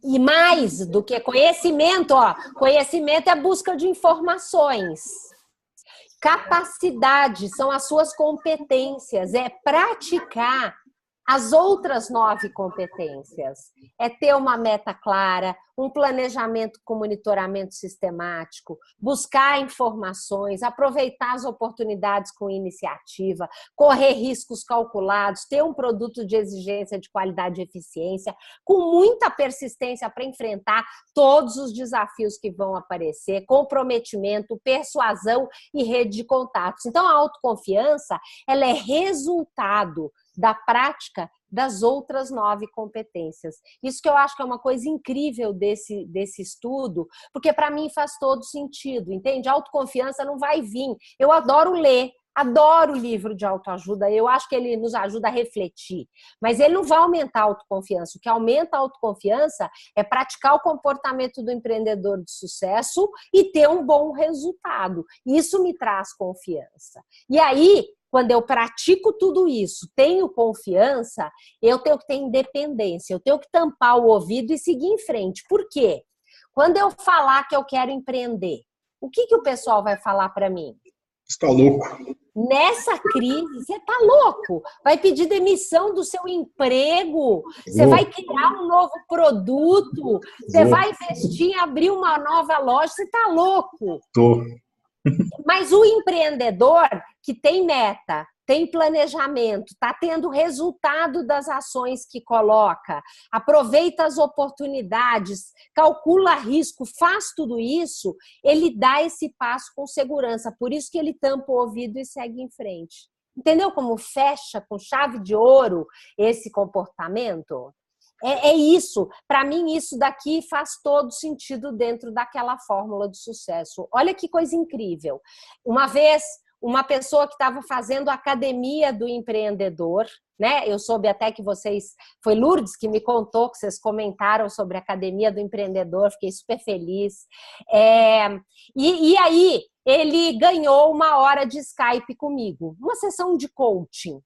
Speaker 2: E mais do que conhecimento, conhecimento é a busca de informações. Capacidade são as suas competências, é praticar as outras 9 competências. É ter uma meta clara, um planejamento com monitoramento sistemático, buscar informações, aproveitar as oportunidades com iniciativa, correr riscos calculados, ter um produto de exigência de qualidade e eficiência, com muita persistência para enfrentar todos os desafios que vão aparecer, comprometimento, persuasão e rede de contatos. Então, a autoconfiança, ela é resultado da prática das outras 9 competências. Isso que eu acho que é uma coisa incrível desse estudo, porque para mim faz todo sentido, entende? A autoconfiança não vai vir. Eu adoro ler, adoro livro de autoajuda, eu acho que ele nos ajuda a refletir, mas ele não vai aumentar a autoconfiança. O que aumenta a autoconfiança é praticar o comportamento do empreendedor de sucesso e ter um bom resultado. Isso me traz confiança. E aí, quando eu pratico tudo isso, tenho confiança, eu tenho que ter independência, eu tenho que tampar o ouvido e seguir em frente. Por quê? Quando eu falar que eu quero empreender, o que o pessoal vai falar para mim?
Speaker 8: Você está louco.
Speaker 2: Nessa crise, você está louco? Vai pedir demissão do seu emprego? Você vai criar um novo produto? Você vai investir em abrir uma nova loja? Você está louco?
Speaker 8: Tô.
Speaker 2: Mas o empreendedor que tem meta, tem planejamento, está tendo resultado das ações que coloca, aproveita as oportunidades, calcula risco, faz tudo isso, ele dá esse passo com segurança. Por isso que ele tampa o ouvido e segue em frente. Entendeu como fecha com chave de ouro esse comportamento? É isso. Para mim, isso daqui faz todo sentido dentro daquela fórmula de sucesso. Olha que coisa incrível. Uma vez, uma pessoa que estava fazendo a academia do empreendedor, né? Eu soube até que foi Lourdes que me contou, que vocês comentaram sobre a academia do empreendedor, fiquei super feliz. E aí, ele ganhou 1 hora de Skype comigo, uma sessão de coaching.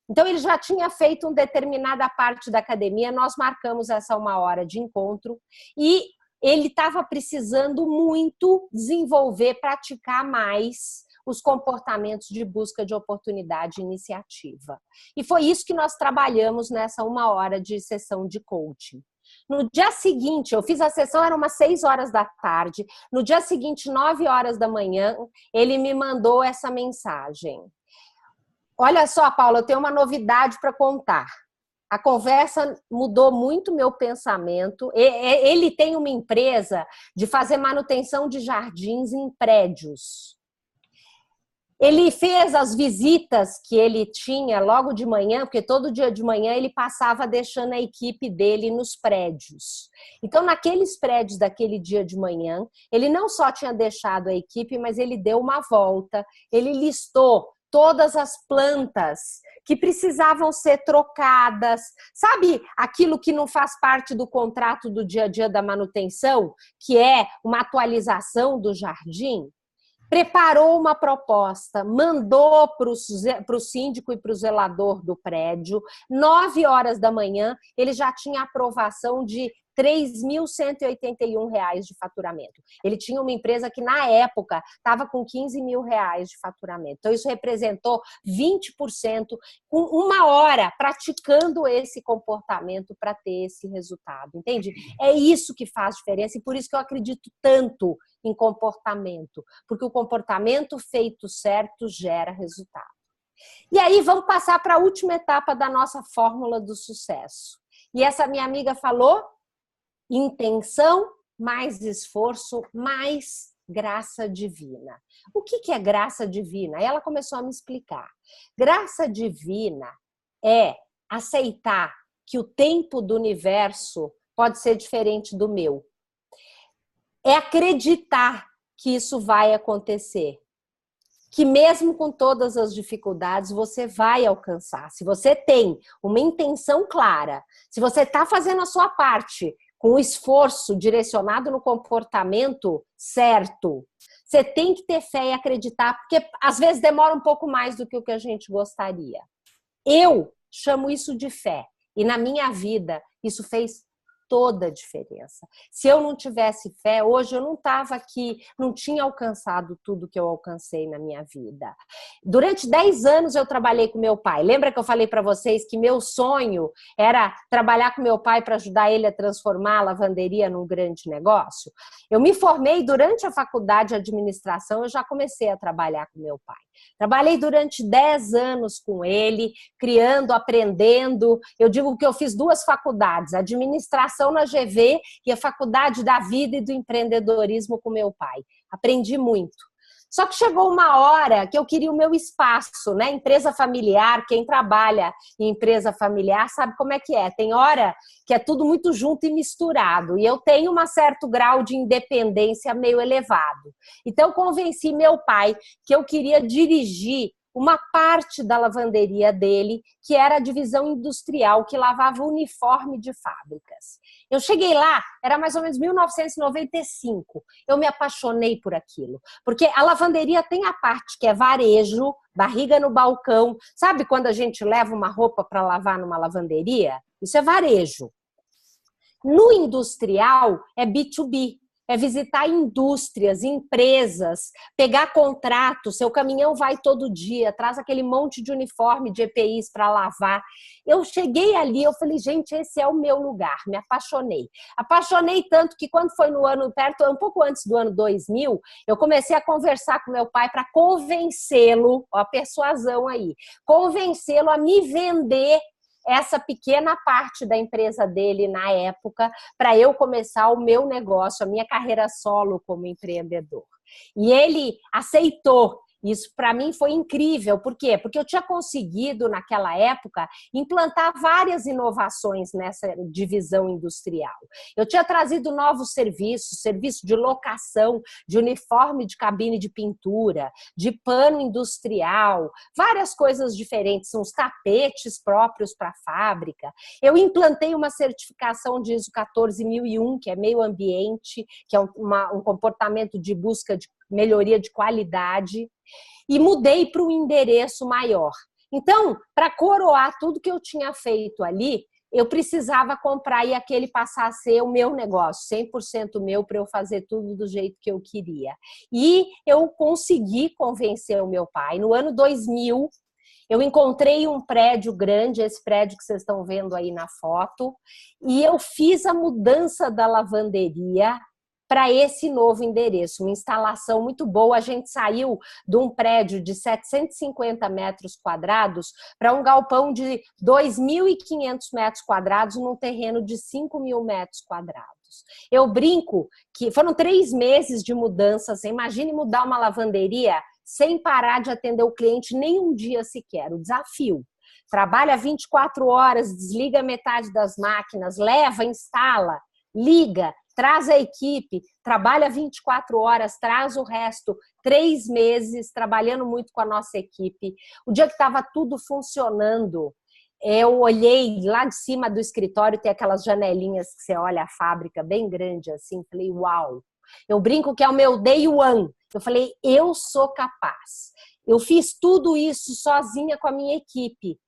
Speaker 2: Então, ele já tinha feito uma determinada parte da academia, nós marcamos essa 1 hora de encontro e ele estava precisando muito desenvolver, praticar mais os comportamentos de busca de oportunidade e iniciativa. E foi isso que nós trabalhamos nessa 1 hora de sessão de coaching. No dia seguinte, eu fiz a sessão, era umas 6 horas da tarde, no dia seguinte, 9 horas da manhã, ele me mandou essa mensagem. Olha só, Paula, eu tenho uma novidade para contar. A conversa mudou muito meu pensamento. Ele tem uma empresa de fazer manutenção de jardins em prédios. Ele fez as visitas que ele tinha logo de manhã, porque todo dia de manhã ele passava deixando a equipe dele nos prédios. Então, naqueles prédios daquele dia de manhã, ele não só tinha deixado a equipe, mas ele deu uma volta, ele listou todas as plantas que precisavam ser trocadas. Sabe aquilo que não faz parte do contrato do dia a dia da manutenção, que é uma atualização do jardim? Preparou uma proposta, mandou para o síndico e para o zelador do prédio. 9 horas da manhã, ele já tinha aprovação de R$ 3.181 de faturamento. Ele tinha uma empresa que, na época, estava com R$ 15.000 de faturamento. Então, isso representou 20%, com 1 hora praticando esse comportamento para ter esse resultado. Entende? É isso que faz diferença e por isso que eu acredito tanto em comportamento. Porque o comportamento feito certo gera resultado. E aí, vamos passar para a última etapa da nossa fórmula do sucesso. E essa minha amiga falou: intenção, mais esforço, mais graça divina. O que é graça divina? Ela começou a me explicar. Graça divina é aceitar que o tempo do universo pode ser diferente do meu. É acreditar que isso vai acontecer. Que mesmo com todas as dificuldades, você vai alcançar. Se você tem uma intenção clara, se você está fazendo a sua parte, com o esforço direcionado no comportamento certo, você tem que ter fé e acreditar, porque às vezes demora um pouco mais do que o que a gente gostaria. Eu chamo isso de fé. E na minha vida, isso fez toda a diferença. Se eu não tivesse fé, hoje eu não estava aqui, não tinha alcançado tudo que eu alcancei na minha vida. Durante 10 anos eu trabalhei com meu pai. Lembra que eu falei para vocês que meu sonho era trabalhar com meu pai para ajudar ele a transformar a lavanderia num grande negócio? Eu me formei durante a faculdade de administração, eu já comecei a trabalhar com meu pai. Trabalhei durante 10 anos com ele, criando, aprendendo. Eu digo que eu fiz 2 faculdades, administração na GV e a faculdade da vida e do empreendedorismo com meu pai. Aprendi muito. Só que chegou uma hora que eu queria o meu espaço, né? Empresa familiar, quem trabalha em empresa familiar sabe como é que é. Tem hora que é tudo muito junto e misturado. E eu tenho um certo grau de independência meio elevado. Então, convenci meu pai que eu queria dirigir uma parte da lavanderia dele, que era a divisão industrial, que lavava uniforme de fábricas. Eu cheguei lá, era mais ou menos 1995. Eu me apaixonei por aquilo. Porque a lavanderia tem a parte que é varejo, barriga no balcão. Sabe quando a gente leva uma roupa para lavar numa lavanderia? Isso é varejo. No industrial, é B2B. É visitar indústrias, empresas, pegar contrato, seu caminhão vai todo dia, traz aquele monte de uniforme de EPIs para lavar. Eu cheguei ali, eu falei, gente, esse é o meu lugar, me apaixonei. Apaixonei tanto que quando foi no ano, um pouco antes do ano 2000, eu comecei a conversar com meu pai para convencê-lo, ó, a persuasão aí, convencê-lo a me vender essa pequena parte da empresa dele na época, para eu começar o meu negócio, a minha carreira solo como empreendedor. E ele aceitou. Isso para mim foi incrível. Por quê? Porque eu tinha conseguido, naquela época, implantar várias inovações nessa divisão industrial. Eu tinha trazido novos serviços, serviço de locação, de uniforme de cabine de pintura, de pano industrial, várias coisas diferentes, uns tapetes próprios para a fábrica. Eu implantei uma certificação de ISO 14001, que é meio ambiente, que é um comportamento de busca de melhoria de qualidade, e mudei para um endereço maior. Então, para coroar tudo que eu tinha feito ali, eu precisava comprar e aquele passar a ser o meu negócio, 100% meu, para eu fazer tudo do jeito que eu queria. E eu consegui convencer o meu pai. No ano 2000, eu encontrei um prédio grande, esse prédio que vocês estão vendo aí na foto, e eu fiz a mudança da lavanderia para esse novo endereço, uma instalação muito boa. A gente saiu de um prédio de 750 metros quadrados para um galpão de 2.500 metros quadrados num terreno de 5.000 metros quadrados. Eu brinco que foram 3 meses de mudanças. Imagine mudar uma lavanderia sem parar de atender o cliente nem um dia sequer, o desafio. Trabalha 24 horas, desliga metade das máquinas, leva, instala, liga, traz a equipe, trabalha 24 horas, traz o resto, 3 meses, trabalhando muito com a nossa equipe. O dia que estava tudo funcionando, eu olhei lá de cima do escritório, tem aquelas janelinhas que você olha a fábrica bem grande assim, falei, uau! Eu brinco que é o meu day one. Eu falei, eu sou capaz. Eu fiz tudo isso sozinha com a minha equipe.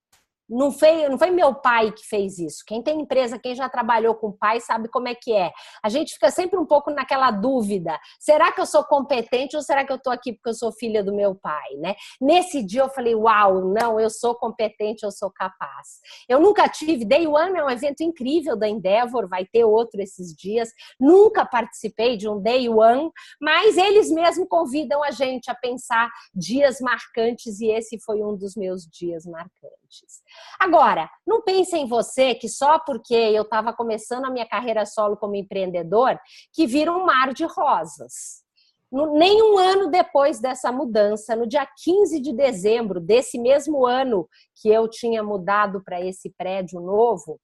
Speaker 2: Não foi meu pai que fez isso. Quem tem empresa, quem já trabalhou com pai, sabe como é que é. A gente fica sempre um pouco naquela dúvida. Será que eu sou competente ou será que eu estou aqui porque eu sou filha do meu pai, né? Nesse dia eu falei, uau, não, eu sou competente, eu sou capaz. Eu nunca tive, Day One é um evento incrível da Endeavor, vai ter outro esses dias. Nunca participei de um Day One, mas eles mesmos convidam a gente a pensar dias marcantes e esse foi um dos meus dias marcantes. Agora, não pense em você que só porque eu estava começando a minha carreira solo como empreendedor, que vira um mar de rosas. Nem um ano depois dessa mudança, no dia 15 de dezembro desse mesmo ano que eu tinha mudado para esse prédio novo,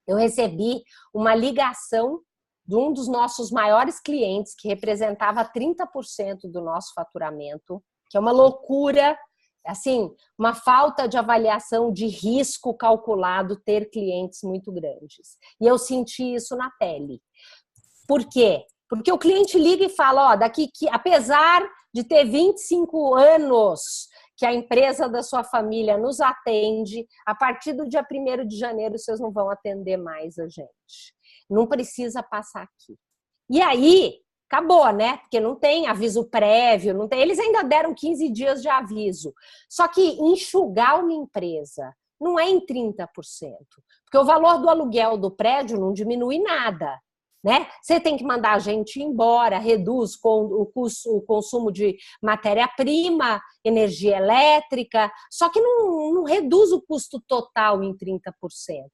Speaker 2: eu recebi uma ligação de um dos nossos maiores clientes, que representava 30% do nosso faturamento, que é uma loucura. Assim, uma falta de avaliação de risco calculado ter clientes muito grandes. E eu senti isso na pele. Por quê? Porque o cliente liga e fala, ó, daqui que, apesar de ter 25 anos que a empresa da sua família nos atende, a partir do dia 1º de janeiro vocês não vão atender mais a gente. não precisa passar aqui. E aí, acabou, né? Porque não tem aviso prévio, não tem. Eles ainda deram 15 dias de aviso. Só que enxugar uma empresa não é em 30%, porque o valor do aluguel do prédio não diminui nada, né? Você tem que mandar a gente embora, reduz o consumo de matéria-prima, energia elétrica, só que não reduz o custo total em 30%.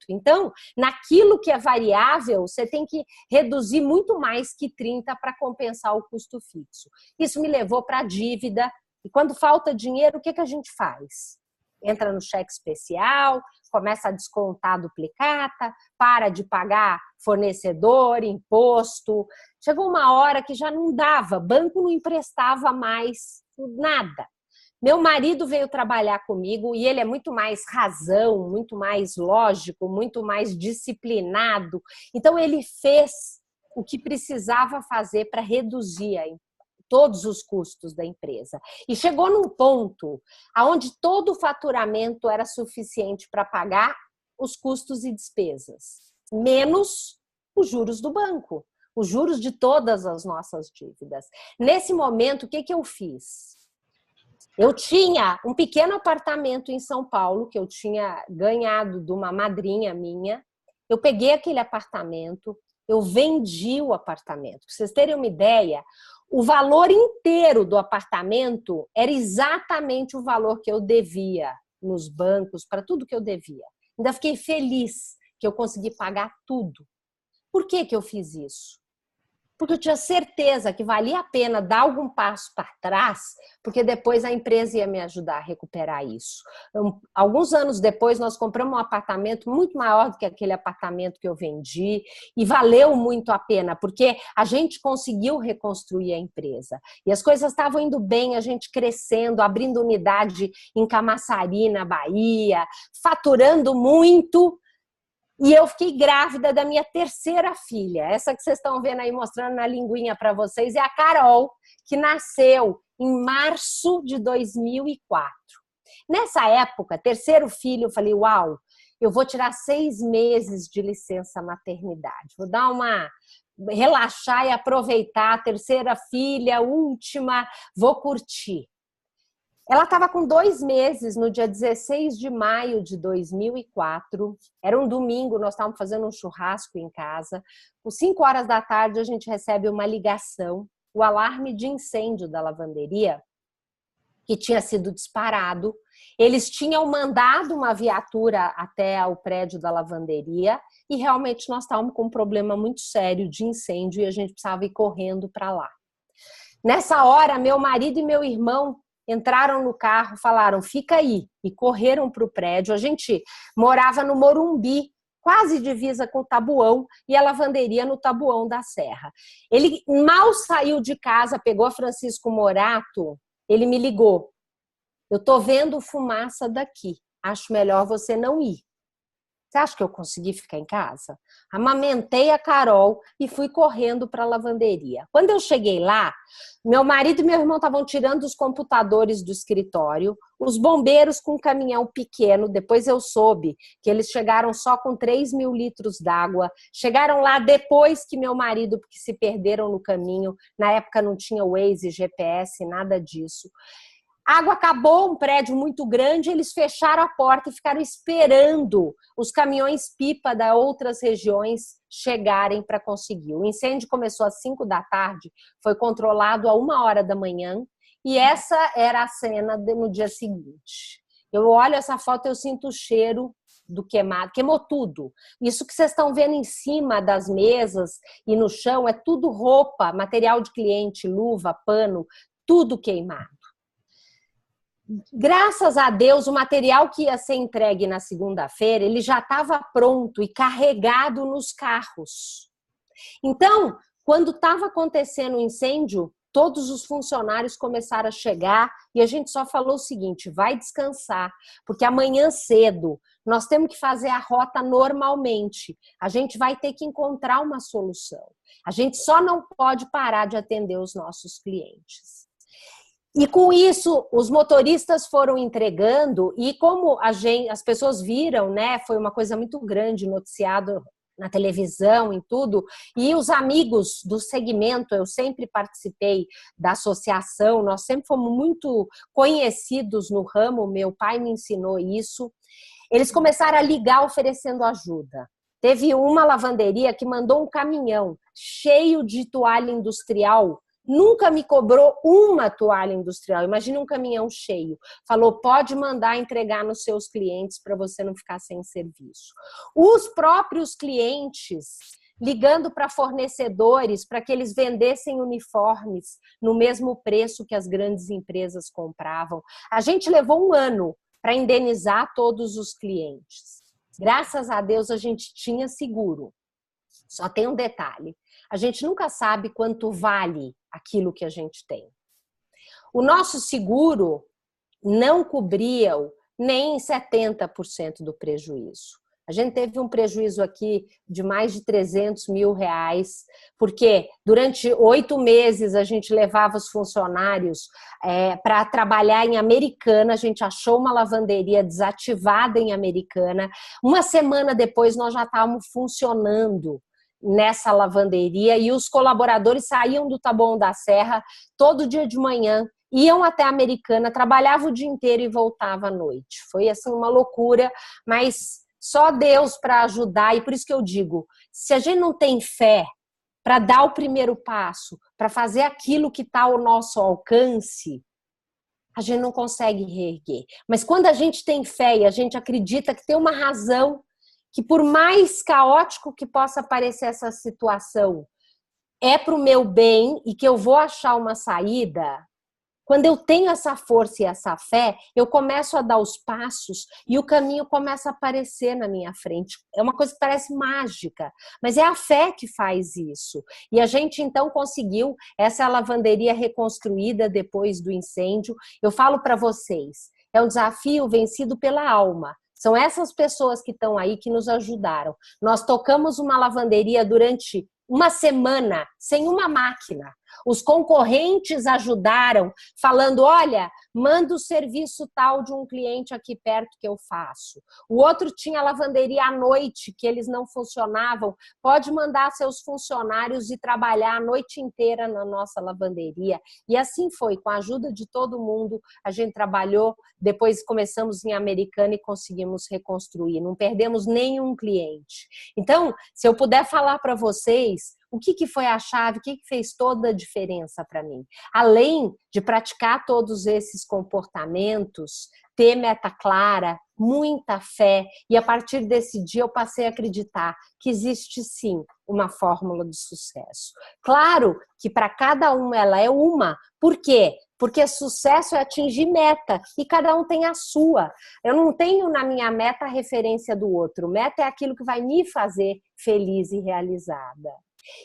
Speaker 2: Então, naquilo que é variável, você tem que reduzir muito mais que 30% para compensar o custo fixo. Isso me levou para a dívida, e quando falta dinheiro, o que a gente faz? Entra no cheque especial, começa a descontar duplicata, para de pagar fornecedor, imposto. Chegou uma hora que já não dava, banco não emprestava mais nada. Meu marido veio trabalhar comigo e ele é muito mais razão, muito mais lógico, muito mais disciplinado. Então ele fez o que precisava fazer para reduzir todos os custos da empresa. E chegou num ponto onde todo o faturamento era suficiente para pagar os custos e despesas, menos os juros do banco, os juros de todas as nossas dívidas. Nesse momento, o que eu fiz? Eu tinha um pequeno apartamento em São Paulo, que eu tinha ganhado de uma madrinha minha. Eu peguei aquele apartamento, eu vendi o apartamento. Para vocês terem uma ideia, o valor inteiro do apartamento era exatamente o valor que eu devia nos bancos, para tudo que eu devia. Ainda fiquei feliz que eu consegui pagar tudo. Por que eu fiz isso? Porque eu tinha certeza que valia a pena dar algum passo para trás, porque depois a empresa ia me ajudar a recuperar isso. Alguns anos depois, nós compramos um apartamento muito maior do que aquele apartamento que eu vendi e valeu muito a pena, porque a gente conseguiu reconstruir a empresa. E as coisas estavam indo bem, a gente crescendo, abrindo unidade em Camaçari, na Bahia, faturando muito. E eu fiquei grávida da minha terceira filha. Essa que vocês estão vendo aí, mostrando na linguinha para vocês, é a Carol, que nasceu em março de 2004. Nessa época, terceiro filho, eu falei, uau, eu vou tirar 6 meses de licença maternidade. Vou dar relaxar e aproveitar a terceira filha, última, vou curtir. Ela estava com 2 meses, no dia 16 de maio de 2004. Era um domingo, nós estávamos fazendo um churrasco em casa. Às 5 horas da tarde, a gente recebe uma ligação, o alarme de incêndio da lavanderia, que tinha sido disparado. Eles tinham mandado uma viatura até o prédio da lavanderia e realmente nós estávamos com um problema muito sério de incêndio e a gente precisava ir correndo para lá. Nessa hora, meu marido e meu irmão entraram no carro, falaram, fica aí, e correram para o prédio. A gente morava no Morumbi, quase divisa com o Tabuão, e a lavanderia no Tabuão da Serra. Ele mal saiu de casa, pegou a Francisco Morato, ele me ligou. Eu tô vendo fumaça daqui, acho melhor você não ir. Você acha que eu consegui ficar em casa? Amamentei a Carol e fui correndo para a lavanderia. Quando eu cheguei lá, meu marido e meu irmão estavam tirando os computadores do escritório, os bombeiros com um caminhão pequeno, depois eu soube que eles chegaram só com 3.000 litros d'água, chegaram lá depois que meu marido, porque se perderam no caminho, na época não tinha Waze, GPS, nada disso. A água acabou, um prédio muito grande, eles fecharam a porta e ficaram esperando os caminhões-pipa das outras regiões chegarem para conseguir. O incêndio começou às 5 da tarde, foi controlado a 1 hora da manhã e essa era a cena no dia seguinte. Eu olho essa foto e eu sinto o cheiro do queimado, queimou tudo. Isso que vocês estão vendo em cima das mesas e no chão é tudo roupa, material de cliente, luva, pano, tudo queimado. Graças a Deus, o material que ia ser entregue na segunda-feira, ele já estava pronto e carregado nos carros. Então, quando estava acontecendo o incêndio, todos os funcionários começaram a chegar e a gente só falou o seguinte, vai descansar, porque amanhã cedo nós temos que fazer a rota normalmente. A gente vai ter que encontrar uma solução. A gente só não pode parar de atender os nossos clientes. E com isso, os motoristas foram entregando e como as pessoas viram, né, foi uma coisa muito grande, noticiado na televisão, em tudo, e os amigos do segmento, eu sempre participei da associação, nós sempre fomos muito conhecidos no ramo, meu pai me ensinou isso, eles começaram a ligar oferecendo ajuda. Teve uma lavanderia que mandou um caminhão cheio de toalha industrial, nunca me cobrou uma toalha industrial, imagina um caminhão cheio. Falou, pode mandar entregar nos seus clientes para você não ficar sem serviço. Os próprios clientes ligando para fornecedores para que eles vendessem uniformes no mesmo preço que as grandes empresas compravam. A gente levou um ano para indenizar todos os clientes. Graças a Deus a gente tinha seguro. Só tem um detalhe. A gente nunca sabe quanto vale aquilo que a gente tem. O nosso seguro não cobria nem 70% do prejuízo. A gente teve um prejuízo aqui de mais de 300 mil reais, porque durante 8 meses a gente levava os funcionários para trabalhar em Americana, a gente achou uma lavanderia desativada em Americana. Uma semana depois nós já estávamos funcionando nessa lavanderia e os colaboradores saíam do Taboão da Serra todo dia de manhã, iam até a Americana, trabalhavam o dia inteiro e voltavam à noite. Foi assim uma loucura, mas só Deus para ajudar, e por isso que eu digo, se a gente não tem fé para dar o primeiro passo, para fazer aquilo que está ao nosso alcance, a gente não consegue reerguer. Mas quando a gente tem fé e a gente acredita que tem uma razão, que por mais caótico que possa parecer essa situação, é para o meu bem e que eu vou achar uma saída, quando eu tenho essa força e essa fé, eu começo a dar os passos e o caminho começa a aparecer na minha frente. É uma coisa que parece mágica, mas é a fé que faz isso. E a gente então conseguiu essa lavanderia reconstruída depois do incêndio. Eu falo para vocês, é um desafio vencido pela alma. São essas pessoas que estão aí que nos ajudaram. Nós tocamos uma lavanderia durante uma semana sem uma máquina. Os concorrentes ajudaram, falando, olha, manda o serviço tal de um cliente aqui perto que eu faço. O outro tinha lavanderia à noite, que eles não funcionavam. Pode mandar seus funcionários ir trabalhar a noite inteira na nossa lavanderia. E assim foi, com a ajuda de todo mundo, a gente trabalhou. Depois começamos em Americana e conseguimos reconstruir. Não perdemos nenhum cliente. Então, se eu puder falar para vocês, o que foi a chave, o que fez toda a diferença para mim? Além de praticar todos esses comportamentos, ter meta clara, muita fé, e a partir desse dia eu passei a acreditar que existe sim uma fórmula de sucesso. Claro que para cada um ela é uma. Por quê? Porque sucesso é atingir meta e cada um tem a sua. Eu não tenho na minha meta a referência do outro. Meta é aquilo que vai me fazer feliz e realizada.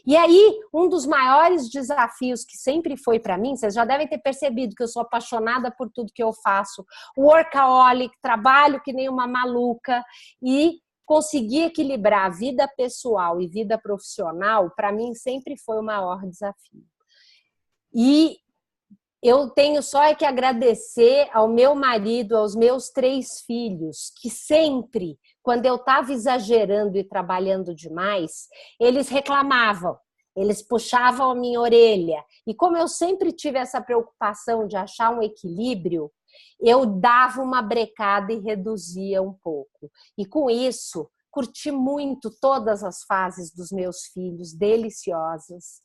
Speaker 2: E aí, um dos maiores desafios que sempre foi para mim, vocês já devem ter percebido que eu sou apaixonada por tudo que eu faço, workaholic, trabalho que nem uma maluca, e conseguir equilibrar a vida pessoal e vida profissional, para mim sempre foi o maior desafio. E eu tenho só que agradecer ao meu marido, aos meus 3 filhos, que sempre, quando eu estava exagerando e trabalhando demais, eles reclamavam, eles puxavam a minha orelha. E como eu sempre tive essa preocupação de achar um equilíbrio, eu dava uma brecada e reduzia um pouco. E com isso, curti muito todas as fases dos meus filhos, deliciosas.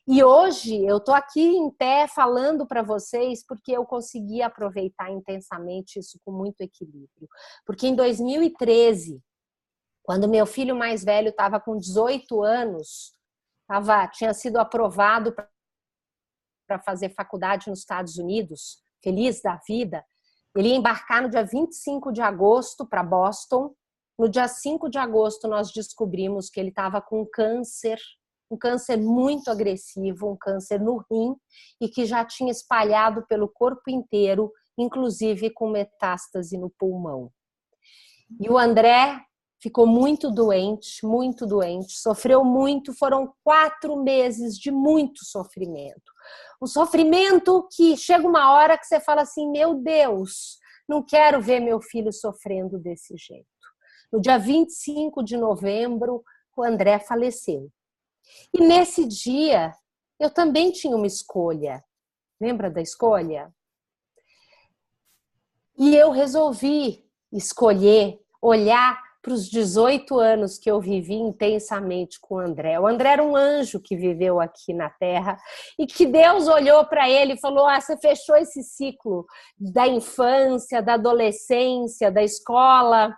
Speaker 2: E hoje eu estou aqui em pé falando para vocês porque eu consegui aproveitar intensamente isso com muito equilíbrio. Porque em 2013, quando meu filho mais velho estava com 18 anos, tinha sido aprovado para fazer faculdade nos Estados Unidos, feliz da vida, ele ia embarcar no dia 25 de agosto para Boston. No dia 5 de agosto nós descobrimos que ele estava com câncer, um câncer muito agressivo, um câncer no rim, e que já tinha espalhado pelo corpo inteiro, inclusive com metástase no pulmão. E o André ficou muito doente, sofreu muito, foram 4 meses de muito sofrimento. Um sofrimento que chega uma hora que você fala assim, meu Deus, não quero ver meu filho sofrendo desse jeito. No dia 25 de novembro, o André faleceu. E nesse dia, eu também tinha uma escolha. Lembra da escolha? E eu resolvi escolher, olhar para os 18 anos que eu vivi intensamente com o André. O André era um anjo que viveu aqui na Terra e que Deus olhou para ele e falou: você fechou esse ciclo da infância, da adolescência, da escola.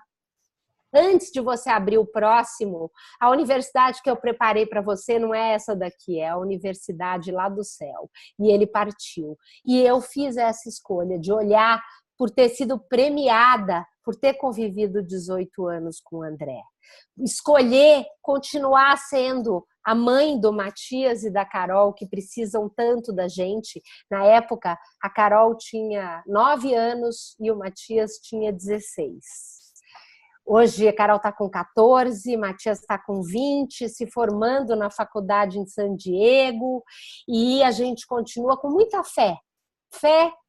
Speaker 2: Antes de você abrir o próximo, a universidade que eu preparei para você não é essa daqui, é a universidade lá do céu. E ele partiu. E eu fiz essa escolha de olhar por ter sido premiada, por ter convivido 18 anos com o André. Escolher continuar sendo a mãe do Matias e da Carol, que precisam tanto da gente. Na época, a Carol tinha 9 anos e o Matias tinha 16. Hoje a Carol está com 14, Matias está com 20, se formando na faculdade em San Diego, e a gente continua com muita fé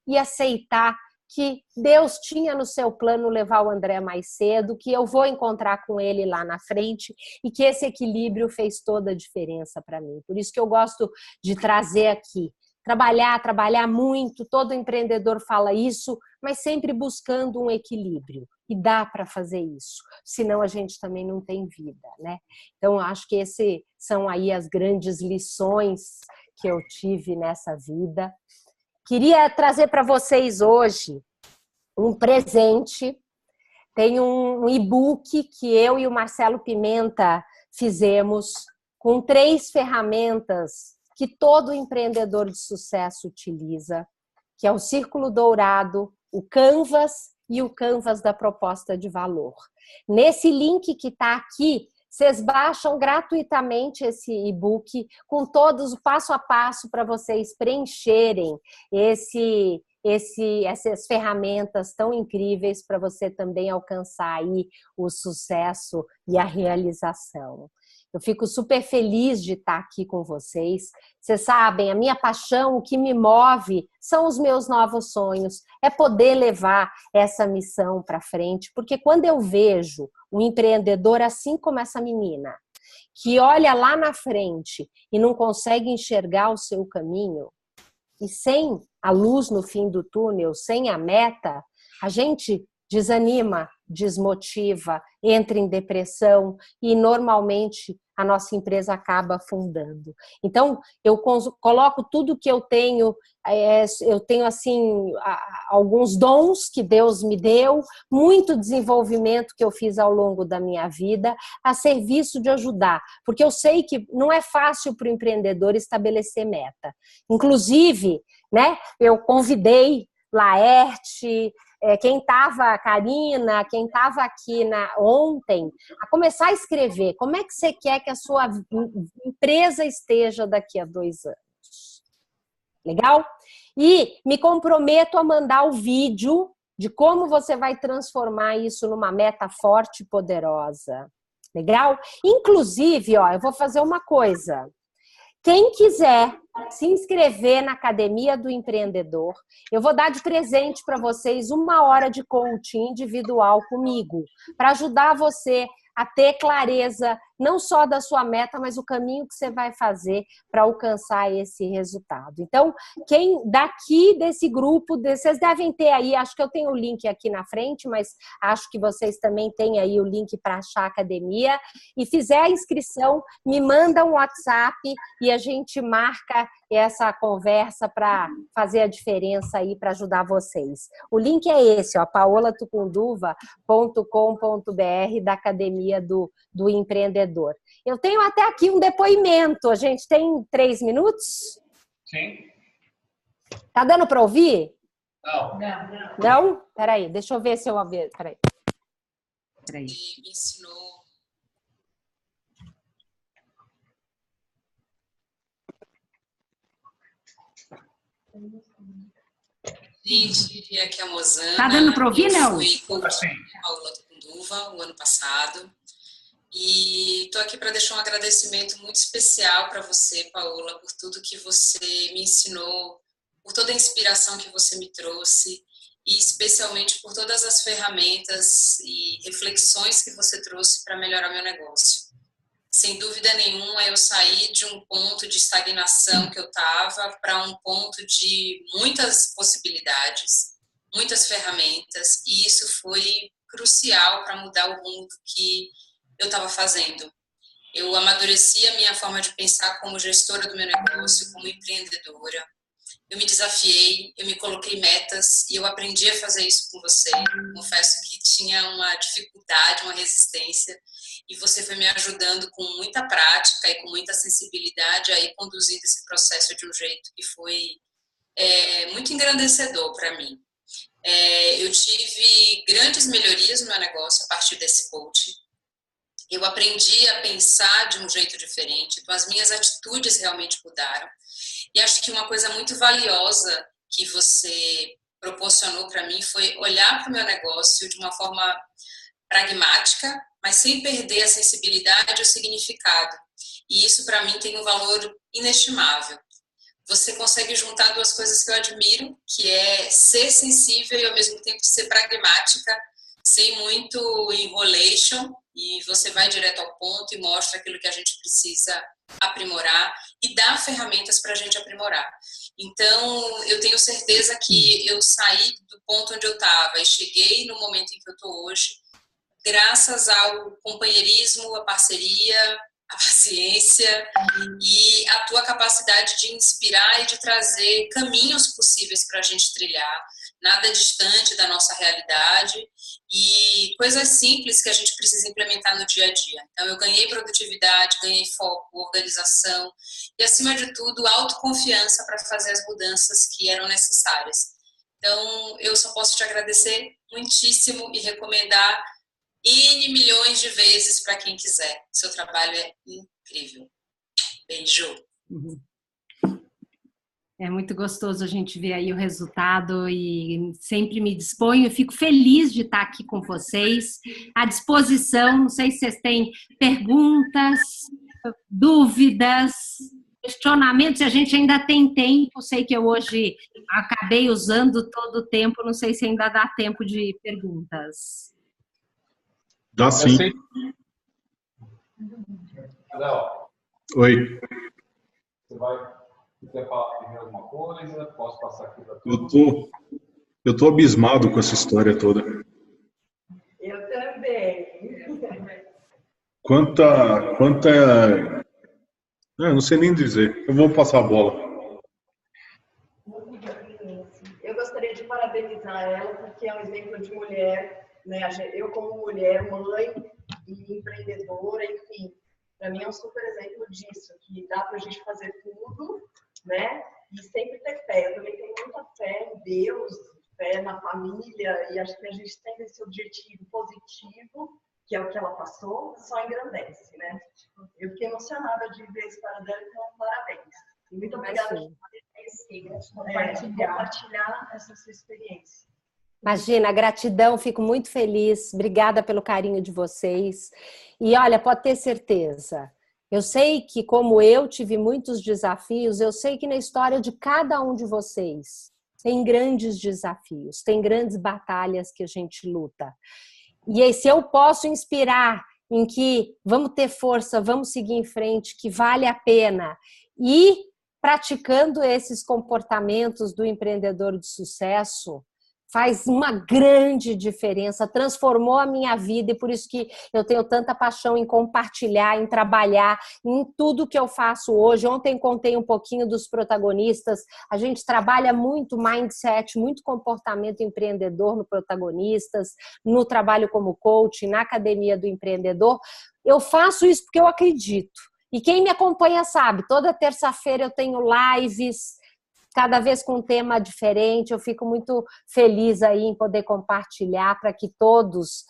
Speaker 2: e aceitar que Deus tinha no seu plano levar o André mais cedo, que eu vou encontrar com ele lá na frente e que esse equilíbrio fez toda a diferença para mim. Por isso que eu gosto de trazer aqui. Trabalhar muito, todo empreendedor fala isso, mas sempre buscando um equilíbrio. E dá para fazer isso, senão a gente também não tem vida, né? Então, acho que esses são aí as grandes lições que eu tive nessa vida. Queria trazer para vocês hoje um presente. Tem um e-book que eu e o Marcelo Pimenta fizemos com 3 ferramentas que todo empreendedor de sucesso utiliza, que é o Círculo Dourado, o Canvas e o Canvas da proposta de valor. Nesse link que está aqui, vocês baixam gratuitamente esse e-book com todos o passo a passo para vocês preencherem essas ferramentas tão incríveis para você também alcançar aí o sucesso e a realização. Eu fico super feliz de estar aqui com vocês. Vocês sabem, a minha paixão, o que me move são os meus novos sonhos. É poder levar essa missão para frente. Porque quando eu vejo um empreendedor assim como essa menina, que olha lá na frente e não consegue enxergar o seu caminho, e sem a luz no fim do túnel, sem a meta, a gente desanima, desmotiva, entra em depressão e normalmente a nossa empresa acaba afundando. Então, eu coloco tudo que eu tenho assim, alguns dons que Deus me deu, muito desenvolvimento que eu fiz ao longo da minha vida, a serviço de ajudar, porque eu sei que não é fácil para o empreendedor estabelecer meta. Inclusive, né, eu convidei Laerte, quem estava, Karina, quem estava aqui ontem, a começar a escrever como é que você quer que a sua empresa esteja daqui a 2 anos. Legal? E me comprometo a mandar o vídeo de como você vai transformar isso numa meta forte e poderosa. Legal? Inclusive, ó, eu vou fazer uma coisa. Quem quiser se inscrever na Academia do Empreendedor, eu vou dar de presente para vocês 1 hora de coaching individual comigo, para ajudar você a ter clareza não só da sua meta, mas o caminho que você vai fazer para alcançar esse resultado. Então, quem daqui desse grupo, vocês devem ter aí, acho que eu tenho o link aqui na frente, mas acho que vocês também têm aí o link para achar a academia, e fizer a inscrição, me manda um WhatsApp e a gente marca essa conversa para fazer a diferença aí, para ajudar vocês. O link é esse, ó, paolatucunduva.com.br, da Academia do Empreendedor. Eu tenho até aqui um depoimento. A gente tem 3 minutos?
Speaker 4: Sim.
Speaker 2: Tá dando para ouvir?
Speaker 4: Não.
Speaker 2: Não? Peraí, deixa eu ver se eu ouvi. Peraí.
Speaker 10: Me ensinou. Gente, aqui é a Mozana.
Speaker 11: Tá dando para ouvir, não?
Speaker 10: Fui coach Paola Tucunduva o ano passado. E estou aqui para deixar um agradecimento muito especial para você, Paola, por tudo que você me ensinou, por toda a inspiração que você me trouxe e especialmente por todas as ferramentas e reflexões que você trouxe para melhorar meu negócio. sem dúvida nenhuma, eu saí de um ponto de estagnação que eu estava para um ponto de muitas possibilidades, muitas ferramentas, e isso foi crucial para mudar o rumo que eu estava fazendo. Eu amadureci a minha forma de pensar como gestora do meu negócio, como empreendedora. Eu me desafiei, eu me coloquei metas e eu aprendi a fazer isso com você. Confesso que tinha uma dificuldade, uma resistência, e você foi me ajudando com muita prática e com muita sensibilidade aí conduzindo esse processo de um jeito que foi muito engrandecedor para mim. Eu tive grandes melhorias no meu negócio a partir desse coaching. Eu aprendi a pensar de um jeito diferente, então as minhas atitudes realmente mudaram. E acho que uma coisa muito valiosa que você proporcionou para mim foi olhar para o meu negócio de uma forma pragmática, mas sem perder a sensibilidade e o significado. E isso, para mim, tem um valor inestimável. Você consegue juntar duas coisas que eu admiro, que é ser sensível e, ao mesmo tempo, ser pragmática, sem muito enrolation, e você vai direto ao ponto e mostra aquilo que a gente precisa aprimorar e dá ferramentas para a gente aprimorar. Então, eu tenho certeza que eu saí do ponto onde eu estava e cheguei no momento em que eu estou hoje, graças ao companheirismo, a parceria, a paciência e a tua capacidade de inspirar e de trazer caminhos possíveis para a gente trilhar, nada distante da nossa realidade e coisas simples que a gente precisa implementar no dia a dia. Então, eu ganhei produtividade, ganhei foco, organização e, acima de tudo, autoconfiança para fazer as mudanças que eram necessárias. Então, eu só posso te agradecer muitíssimo e recomendar N milhões de vezes para quem quiser. Seu trabalho é incrível. Beijo.
Speaker 11: É muito gostoso a gente ver aí o resultado e sempre me disponho. Eu fico feliz de estar aqui com vocês, à disposição. Não sei se vocês têm perguntas, dúvidas, questionamentos. A gente ainda tem tempo. Sei que eu hoje acabei usando todo o tempo. Não sei se ainda dá tempo de perguntas.
Speaker 8: Dá sim.
Speaker 7: Léo.
Speaker 8: Oi.
Speaker 7: Você quer falar primeiro alguma coisa? Posso passar aqui para tu?
Speaker 8: Eu tô abismado com essa história toda.
Speaker 9: Eu também.
Speaker 8: Eu não sei nem dizer. Eu vou passar a bola.
Speaker 9: Eu gostaria de parabenizar ela, porque é um exemplo de mulher, né? Eu como mulher, mãe e empreendedora, enfim, para mim é um super exemplo disso, que dá para a gente fazer tudo, né? E sempre ter fé. Eu também tenho muita fé em Deus, fé na família, e acho que a gente tem esse objetivo positivo, que é o que ela passou, só engrandece, né? Eu fiquei emocionada de ver a história dela, então parabéns. E muito obrigada por compartilhar essa sua experiência.
Speaker 2: Imagina, gratidão, fico muito feliz. Obrigada pelo carinho de vocês. E olha, pode ter certeza, eu sei que como eu tive muitos desafios, eu sei que na história de cada um de vocês tem grandes desafios, tem grandes batalhas que a gente luta. E aí, se eu posso inspirar em que vamos ter força, vamos seguir em frente, que vale a pena, e praticando esses comportamentos do empreendedor de sucesso, faz uma grande diferença, transformou a minha vida e por isso que eu tenho tanta paixão em compartilhar, em trabalhar, em tudo que eu faço hoje. Ontem contei um pouquinho dos protagonistas, a gente trabalha muito mindset, muito comportamento empreendedor no Protagonistas, no trabalho como coach, na Academia do Empreendedor. Eu faço isso porque eu acredito. E quem me acompanha sabe, toda terça-feira eu tenho lives, cada vez com um tema diferente. Eu fico muito feliz aí em poder compartilhar para que todos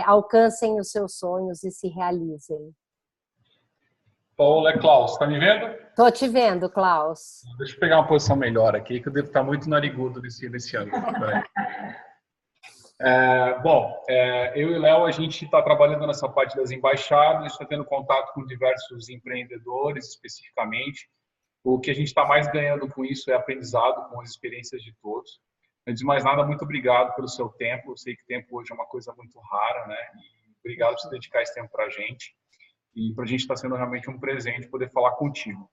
Speaker 2: alcancem os seus sonhos e se realizem.
Speaker 7: Paola, é Klaus, está me vendo?
Speaker 2: Estou te vendo, Klaus.
Speaker 7: Deixa eu pegar uma posição melhor aqui, que eu devo estar muito narigudo nesse ângulo. Eu e o Léo, a gente está trabalhando nessa parte das embaixadas, está tendo contato com diversos empreendedores especificamente. O que a gente está mais ganhando com isso é aprendizado com as experiências de todos. Antes de mais nada, muito obrigado pelo seu tempo. Eu sei que tempo hoje é uma coisa muito rara, né? E obrigado por se dedicar esse tempo para a gente. E para a gente está sendo realmente um presente poder falar contigo.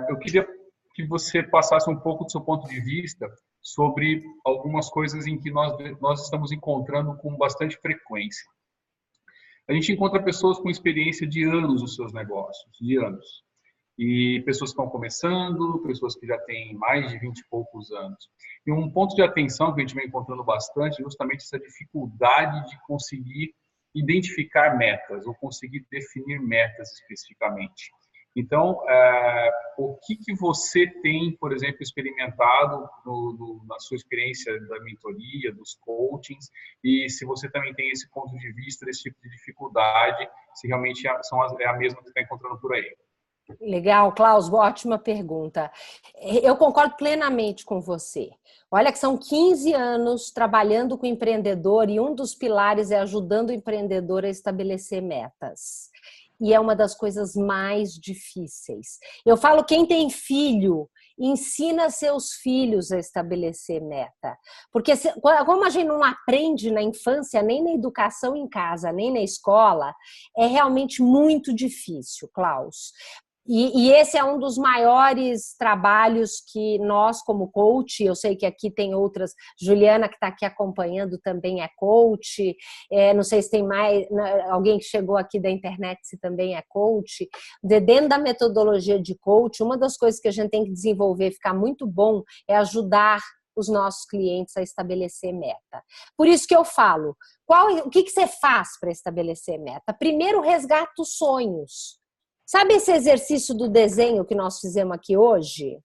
Speaker 7: Eu queria que você passasse um pouco do seu ponto de vista sobre algumas coisas em que nós estamos encontrando com bastante frequência. A gente encontra pessoas com experiência de anos nos seus negócios, de anos. E pessoas que estão começando, pessoas que já têm mais de 20 e poucos anos. E um ponto de atenção que a gente vem encontrando bastante é justamente essa dificuldade de conseguir identificar metas ou conseguir definir metas especificamente. Então, o que você tem, por exemplo, experimentado na sua experiência da mentoria, dos coachings, e se você também tem esse ponto de vista desse tipo de dificuldade, se realmente é a mesma que você está encontrando por aí.
Speaker 2: Legal, Klaus, ótima pergunta. Eu concordo plenamente com você. Olha que são 15 anos trabalhando com empreendedor e um dos pilares é ajudando o empreendedor a estabelecer metas. E é uma das coisas mais difíceis. Eu falo, quem tem filho, ensina seus filhos a estabelecer meta. Porque como a gente não aprende na infância, nem na educação em casa, nem na escola, é realmente muito difícil, Klaus. E esse é um dos maiores trabalhos que nós, como coach, eu sei que aqui tem outras, Juliana, que está aqui acompanhando, também é coach, não sei se tem mais, alguém que chegou aqui da internet se também é coach. Dentro da metodologia de coach, uma das coisas que a gente tem que desenvolver, ficar muito bom, é ajudar os nossos clientes a estabelecer meta. Por isso que eu falo, o que você faz para estabelecer meta? Primeiro, resgata os sonhos. Sabe esse exercício do desenho que nós fizemos aqui hoje?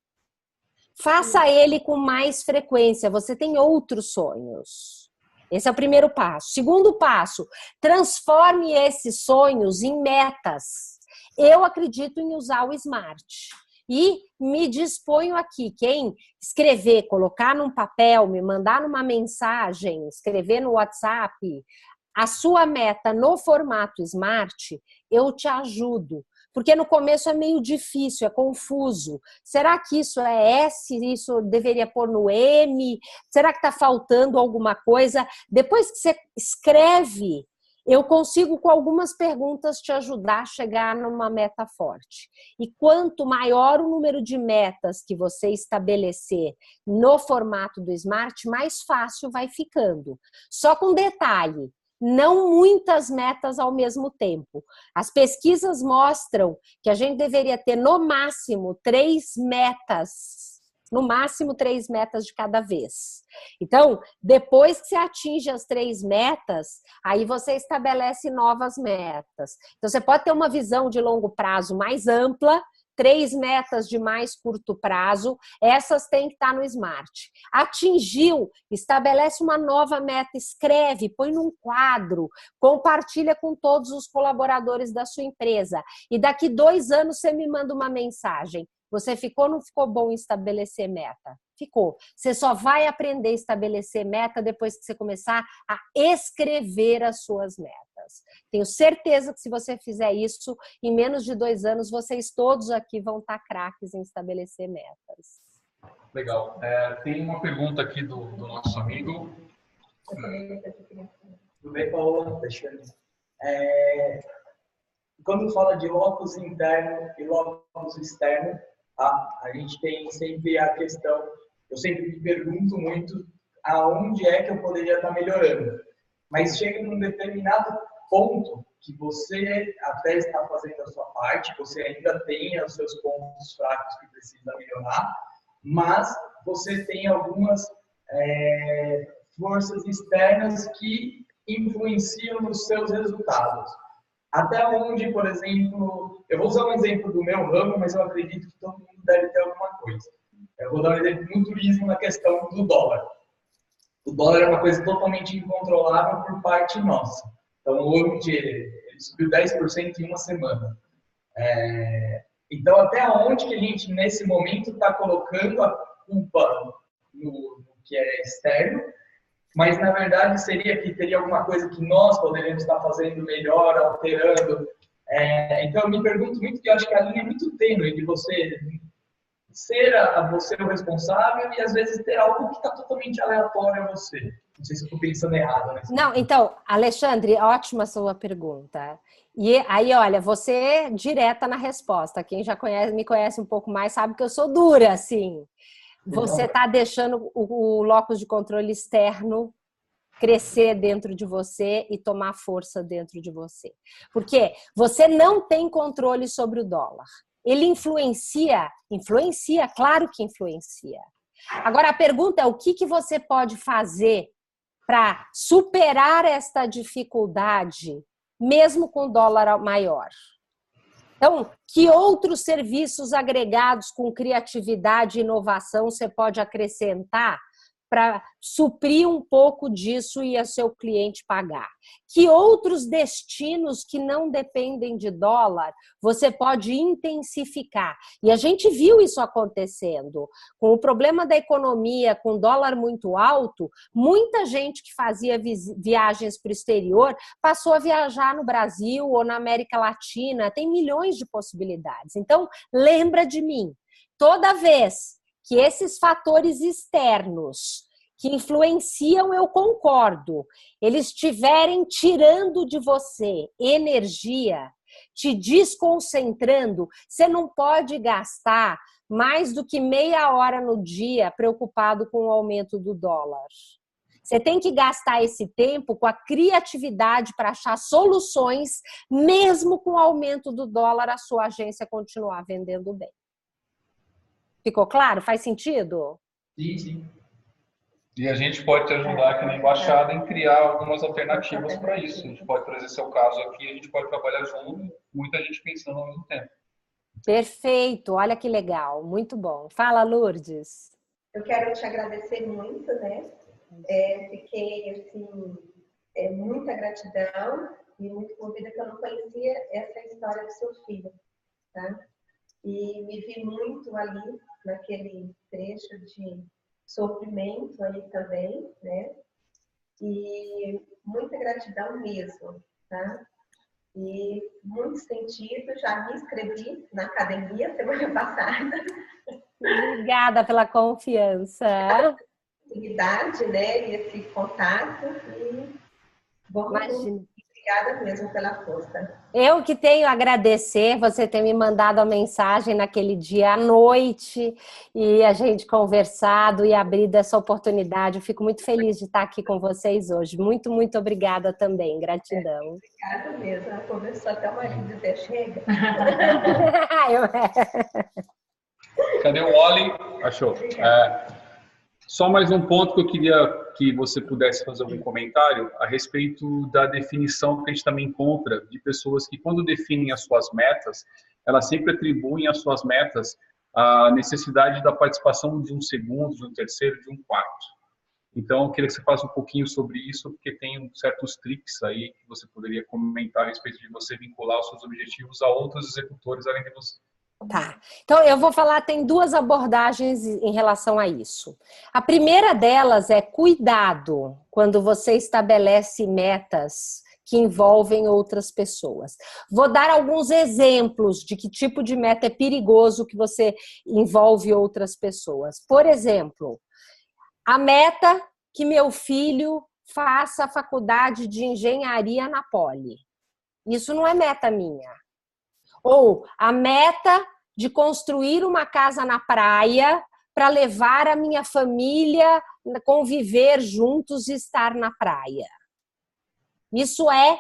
Speaker 2: Faça ele com mais frequência. Você tem outros sonhos. Esse é o primeiro passo. Segundo passo, transforme esses sonhos em metas. Eu acredito em usar o SMART. E me disponho aqui, quem escrever, colocar num papel, me mandar numa mensagem, escrever no WhatsApp, a sua meta no formato SMART, eu te ajudo. Porque no começo é meio difícil, é confuso. Será que isso é S? Isso deveria pôr no M? Será que está faltando alguma coisa? Depois que você escreve, eu consigo com algumas perguntas te ajudar a chegar numa meta forte. E quanto maior o número de metas que você estabelecer no formato do SMART, mais fácil vai ficando. Só com detalhe. Não muitas metas ao mesmo tempo. As pesquisas mostram que a gente deveria ter no máximo 3 metas. No máximo 3 metas de cada vez. Então, depois que você atinge as 3 metas, aí você estabelece novas metas. Então, você pode ter uma visão de longo prazo mais ampla, 3 metas de mais curto prazo, essas têm que estar no SMART. Atingiu, estabelece uma nova meta, escreve, põe num quadro, compartilha com todos os colaboradores da sua empresa. E daqui 2 anos você me manda uma mensagem. Você ficou ou não ficou bom em estabelecer meta? Ficou. Você só vai aprender a estabelecer meta depois que você começar a escrever as suas metas. Tenho certeza que se você fizer isso, em menos de 2 anos, vocês todos aqui vão estar craques em estabelecer metas.
Speaker 7: Legal. Tem uma pergunta aqui do nosso amigo.
Speaker 12: Tudo bem, Paola? Quando fala de locus interno e locus externo, tá? A gente tem sempre a questão, eu sempre me pergunto muito aonde é que eu poderia estar melhorando. Mas chega num determinado ponto que você até está fazendo a sua parte, você ainda tem os seus pontos fracos que precisa melhorar, mas você tem algumas forças externas que influenciam nos seus resultados. Até onde, por exemplo, eu vou usar um exemplo do meu ramo, mas eu acredito que todo mundo deve ter alguma coisa. Eu vou dar um exemplo no turismo na questão do dólar. O dólar é uma coisa totalmente incontrolável por parte nossa. Então, hoje ele subiu 10% em uma semana. Então, até onde que a gente, nesse momento, está colocando a culpa no que é externo, mas, na verdade, seria que teria alguma coisa que nós poderíamos estar fazendo melhor, alterando. Então, eu me pergunto muito, que eu acho que a linha é muito tênue de você ser você o responsável e às vezes ter algo que está totalmente aleatório a você. Não sei se eu estou pensando errado. Né?
Speaker 2: Não, então, Alexandre, ótima sua pergunta. E aí, olha, você é direta na resposta. Quem já me conhece um pouco mais sabe que eu sou dura, assim. Você está deixando o locus de controle externo crescer dentro de você e tomar força dentro de você. Porque você não tem controle sobre o dólar. Ele influencia, claro que influencia. Agora a pergunta é o que você pode fazer para superar esta dificuldade, mesmo com dólar maior? Então, que outros serviços agregados com criatividade e inovação você pode acrescentar para suprir um pouco disso e a seu cliente pagar? Que outros destinos que não dependem de dólar você pode intensificar? E a gente viu isso acontecendo. Com o problema da economia, com dólar muito alto, muita gente que fazia viagens para o exterior passou a viajar no Brasil ou na América Latina. Tem milhões de possibilidades. Então, lembra de mim. Toda vez que esses fatores externos que influenciam, eu concordo, eles estiverem tirando de você energia, te desconcentrando, você não pode gastar mais do que meia hora no dia preocupado com o aumento do dólar. Você tem que gastar esse tempo com a criatividade para achar soluções, mesmo com o aumento do dólar, a sua agência continuar vendendo bem. Ficou claro? Faz sentido?
Speaker 12: Sim, sim.
Speaker 7: E a gente pode te ajudar aqui na embaixada em criar algumas alternativas para isso. A gente pode trazer seu caso aqui, a gente pode trabalhar junto, muita gente pensando ao mesmo tempo.
Speaker 2: Perfeito, olha que legal, muito bom. Fala, Lourdes.
Speaker 1: Eu quero te agradecer muito, né? Fiquei, assim, muita gratidão e muito movida que eu não conhecia essa história do seu filho, tá? E me vi muito ali, naquele trecho de sofrimento ali também, né? E muita gratidão mesmo, tá? E muito sentido, já me inscrevi na academia semana passada.
Speaker 2: Obrigada pela confiança.
Speaker 1: Oportunidade, né? E esse contato. E
Speaker 2: Imagina.
Speaker 1: Obrigada mesmo pela força.
Speaker 2: Eu que tenho a agradecer você ter me mandado a mensagem naquele dia à noite e a gente conversado e abrido essa oportunidade. Eu fico muito feliz de estar aqui com vocês hoje. Muito, muito obrigada também. Gratidão.
Speaker 1: Obrigada mesmo. Ela conversou até o marido dizer chega.
Speaker 7: Cadê o Oli? Achou. Só mais um ponto que eu queria que você pudesse fazer algum comentário a respeito da definição que a gente também encontra de pessoas que, quando definem as suas metas, elas sempre atribuem às suas metas a necessidade da participação de um segundo, de um terceiro, de um quarto. Então, eu queria que você falasse um pouquinho sobre isso, porque tem certos tricks aí que você poderia comentar a respeito de você vincular os seus objetivos a outros executores além de você.
Speaker 2: Tá, então eu vou falar, tem duas abordagens em relação a isso. A primeira delas é cuidado quando você estabelece metas que envolvem outras pessoas. Vou dar alguns exemplos de que tipo de meta é perigoso que você envolve outras pessoas. Por exemplo, a meta que meu filho faça a faculdade de engenharia na Poli. Isso não é meta minha. Ou a meta de construir uma casa na praia para levar a minha família, conviver juntos e estar na praia. Isso é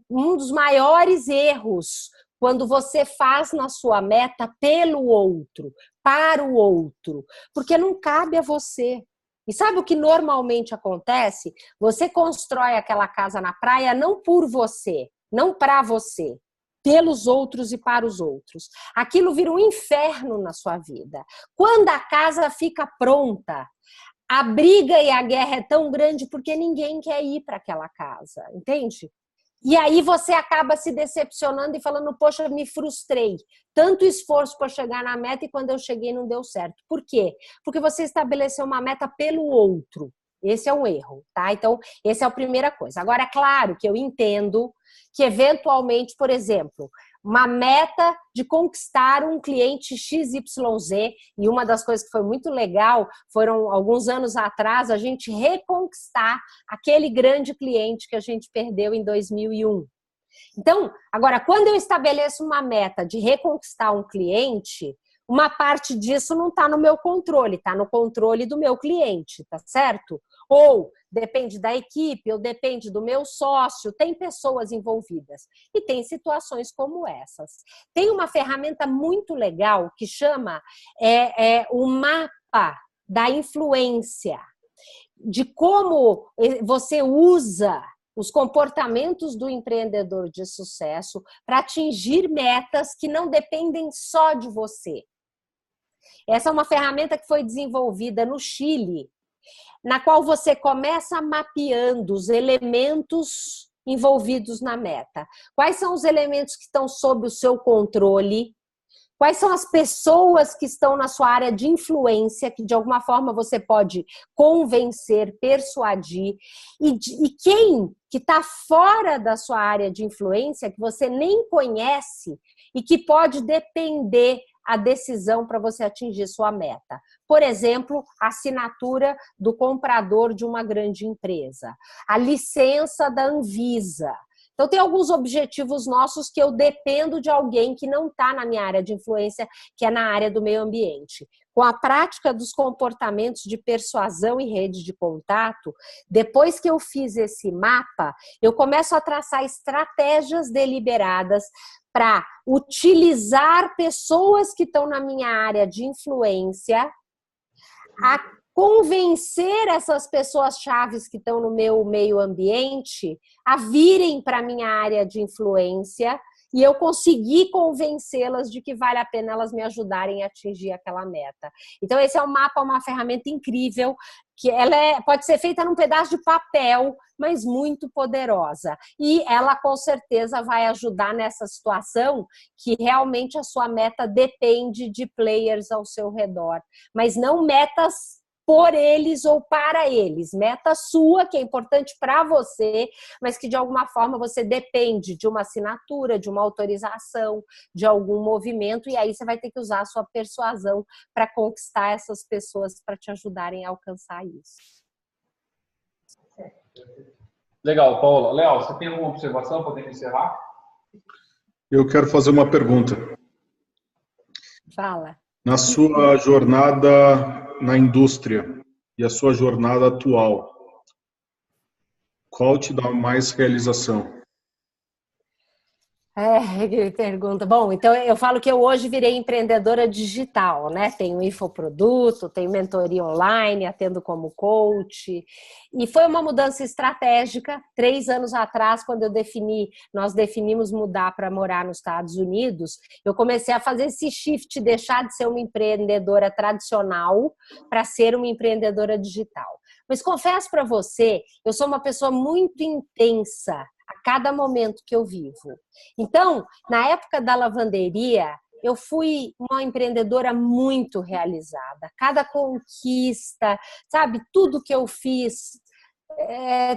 Speaker 2: um dos maiores erros quando você faz na sua meta pelo outro, para o outro, porque não cabe a você. E sabe o que normalmente acontece? Você constrói aquela casa na praia não por você, não para você, pelos outros e para os outros. Aquilo vira um inferno na sua vida. Quando a casa fica pronta, a briga e a guerra é tão grande porque ninguém quer ir para aquela casa, entende? E aí você acaba se decepcionando e falando, poxa, me frustrei. Tanto esforço para chegar na meta e quando eu cheguei não deu certo. Por quê? Porque você estabeleceu uma meta pelo outro. Esse é um erro, tá? Então, essa é a primeira coisa. Agora, é claro que eu entendo que, eventualmente, por exemplo, uma meta de conquistar um cliente XYZ, e uma das coisas que foi muito legal, foram alguns anos atrás, a gente reconquistar aquele grande cliente que a gente perdeu em 2001. Então, agora, quando eu estabeleço uma meta de reconquistar um cliente, uma parte disso não está no meu controle, está no controle do meu cliente, tá certo? Ou depende da equipe, ou depende do meu sócio, tem pessoas envolvidas. E tem situações como essas. Tem uma ferramenta muito legal que chama o mapa da influência, de como você usa os comportamentos do empreendedor de sucesso para atingir metas que não dependem só de você. Essa é uma ferramenta que foi desenvolvida no Chile, na qual você começa mapeando os elementos envolvidos na meta. Quais são os elementos que estão sob o seu controle? Quais são as pessoas que estão na sua área de influência, que de alguma forma você pode convencer, persuadir, e quem que está fora da sua área de influência, que você nem conhece e que pode depender a decisão para você atingir sua meta. Por exemplo, a assinatura do comprador de uma grande empresa, a licença da Anvisa. Então, tem alguns objetivos nossos que eu dependo de alguém que não está na minha área de influência, que é na área do meio ambiente. Com a prática dos comportamentos de persuasão e rede de contato, depois que eu fiz esse mapa, eu começo a traçar estratégias deliberadas para utilizar pessoas que estão na minha área de influência, a convencer essas pessoas chaves que estão no meu meio ambiente a virem para a minha área de influência e eu conseguir convencê-las de que vale a pena elas me ajudarem a atingir aquela meta. Então, esse é um mapa, uma ferramenta incrível, que ela pode ser feita num pedaço de papel, mas muito poderosa. E ela, com certeza, vai ajudar nessa situação que realmente a sua meta depende de players ao seu redor. Mas não metas por eles ou para eles. Meta sua, que é importante para você, mas que de alguma forma você depende de uma assinatura, de uma autorização, de algum movimento, e aí você vai ter que usar a sua persuasão para conquistar essas pessoas para te ajudarem a alcançar isso.
Speaker 7: Legal, Paula. Léo, você tem alguma observação? Podemos encerrar?
Speaker 8: Eu quero fazer uma pergunta.
Speaker 2: Fala.
Speaker 8: Na sua jornada na indústria e a sua jornada atual, qual te dá mais realização?
Speaker 2: Que pergunta. Bom, então eu falo que eu hoje virei empreendedora digital, né? Tenho infoproduto, tenho mentoria online, atendo como coach. E foi uma mudança estratégica. 3 anos atrás, quando nós definimos mudar para morar nos Estados Unidos, eu comecei a fazer esse shift, deixar de ser uma empreendedora tradicional para ser uma empreendedora digital. Mas confesso para você, eu sou uma pessoa muito intensa a cada momento que eu vivo. Então, na época da lavanderia, eu fui uma empreendedora muito realizada. Cada conquista, sabe, tudo que eu fiz,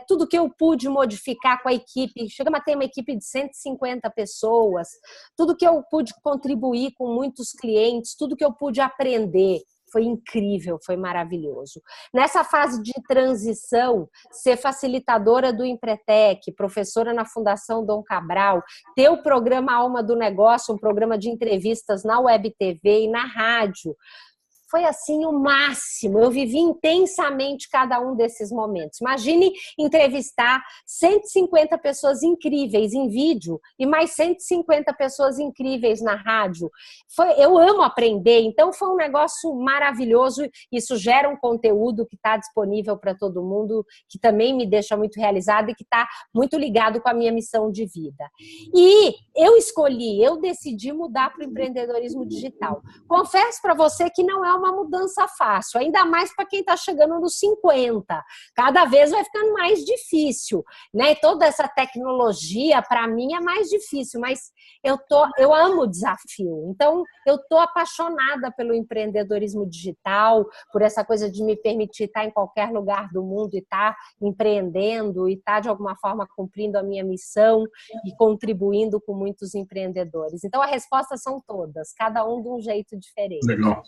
Speaker 2: tudo que eu pude modificar com a equipe, chegamos a ter uma equipe de 150 pessoas, tudo que eu pude contribuir com muitos clientes, tudo que eu pude aprender. Foi incrível, foi maravilhoso. Nessa fase de transição, ser facilitadora do Empretec, professora na Fundação Dom Cabral, ter o programa Alma do Negócio, um programa de entrevistas na Web TV e na rádio, foi assim o máximo. Eu vivi intensamente cada um desses momentos. Imagine entrevistar 150 pessoas incríveis em vídeo e mais 150 pessoas incríveis na rádio. Eu amo aprender, então foi um negócio maravilhoso. Isso gera um conteúdo que está disponível para todo mundo, que também me deixa muito realizada e que está muito ligado com a minha missão de vida. E eu decidi mudar para o empreendedorismo digital. Confesso para você que não é uma mudança fácil, ainda mais para quem está chegando nos 50. Cada vez vai ficando mais difícil, né? Toda essa tecnologia, para mim, é mais difícil, mas eu amo o desafio. Então, eu estou apaixonada pelo empreendedorismo digital, por essa coisa de me permitir estar em qualquer lugar do mundo e estar empreendendo e estar, de alguma forma, cumprindo a minha missão e contribuindo com muitos empreendedores. Então, a resposta são todas, cada um de um jeito diferente.
Speaker 8: Legal.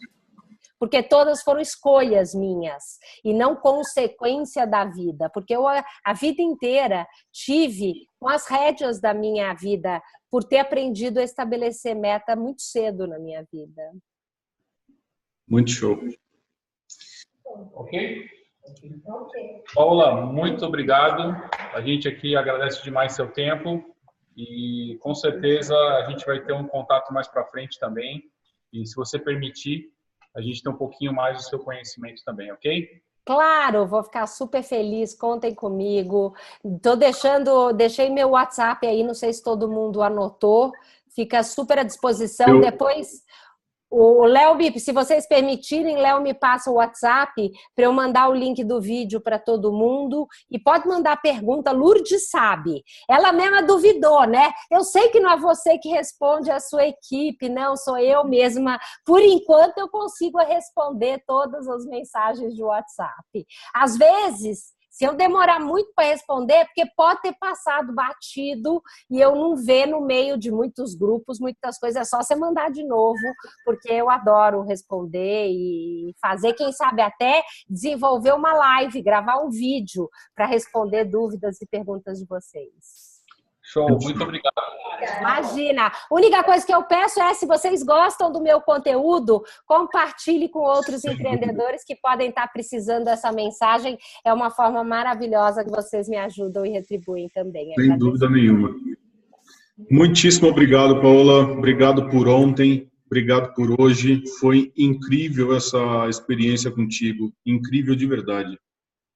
Speaker 2: Porque todas foram escolhas minhas e não consequência da vida. Porque eu a vida inteira tive com as rédeas da minha vida por ter aprendido a estabelecer meta muito cedo na minha vida.
Speaker 8: Muito show.
Speaker 7: Ok? Paula, muito obrigado. A gente aqui agradece demais seu tempo e com certeza a gente vai ter um contato mais para frente também. E se você permitir, a gente tem um pouquinho mais do seu conhecimento também, ok?
Speaker 2: Claro, vou ficar super feliz, contem comigo. Deixei meu WhatsApp aí, não sei se todo mundo anotou. Fica super à disposição. Depois, o Léo, se vocês permitirem, Léo me passa o WhatsApp para eu mandar o link do vídeo para todo mundo. E pode mandar pergunta, Lourdes sabe. Ela mesma duvidou, né? Eu sei que não é você que responde, é a sua equipe, não, sou eu mesma. Por enquanto, eu consigo responder todas as mensagens de WhatsApp. Às vezes, se eu demorar muito para responder, porque pode ter passado batido e eu não ver no meio de muitos grupos, muitas coisas, é só você mandar de novo, porque eu adoro responder e fazer, quem sabe até desenvolver uma live, gravar um vídeo para responder dúvidas e perguntas de vocês.
Speaker 7: Show, muito obrigado.
Speaker 2: Imagina, a única coisa que eu peço é, se vocês gostam do meu conteúdo, compartilhe com outros empreendedores que podem estar precisando dessa mensagem. É uma forma maravilhosa que vocês me ajudam e retribuem também.
Speaker 8: Sem dúvida nenhuma. Muitíssimo obrigado, Paula. Obrigado por ontem, obrigado por hoje. Foi incrível essa experiência contigo, incrível de verdade.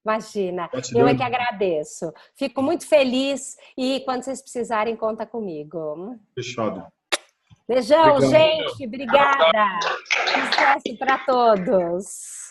Speaker 2: Imagina, eu é que agradeço. Fico muito feliz e quando vocês precisarem, conta comigo.
Speaker 8: Fechado.
Speaker 2: Beijão, obrigado, gente. Obrigada. Sucesso para todos.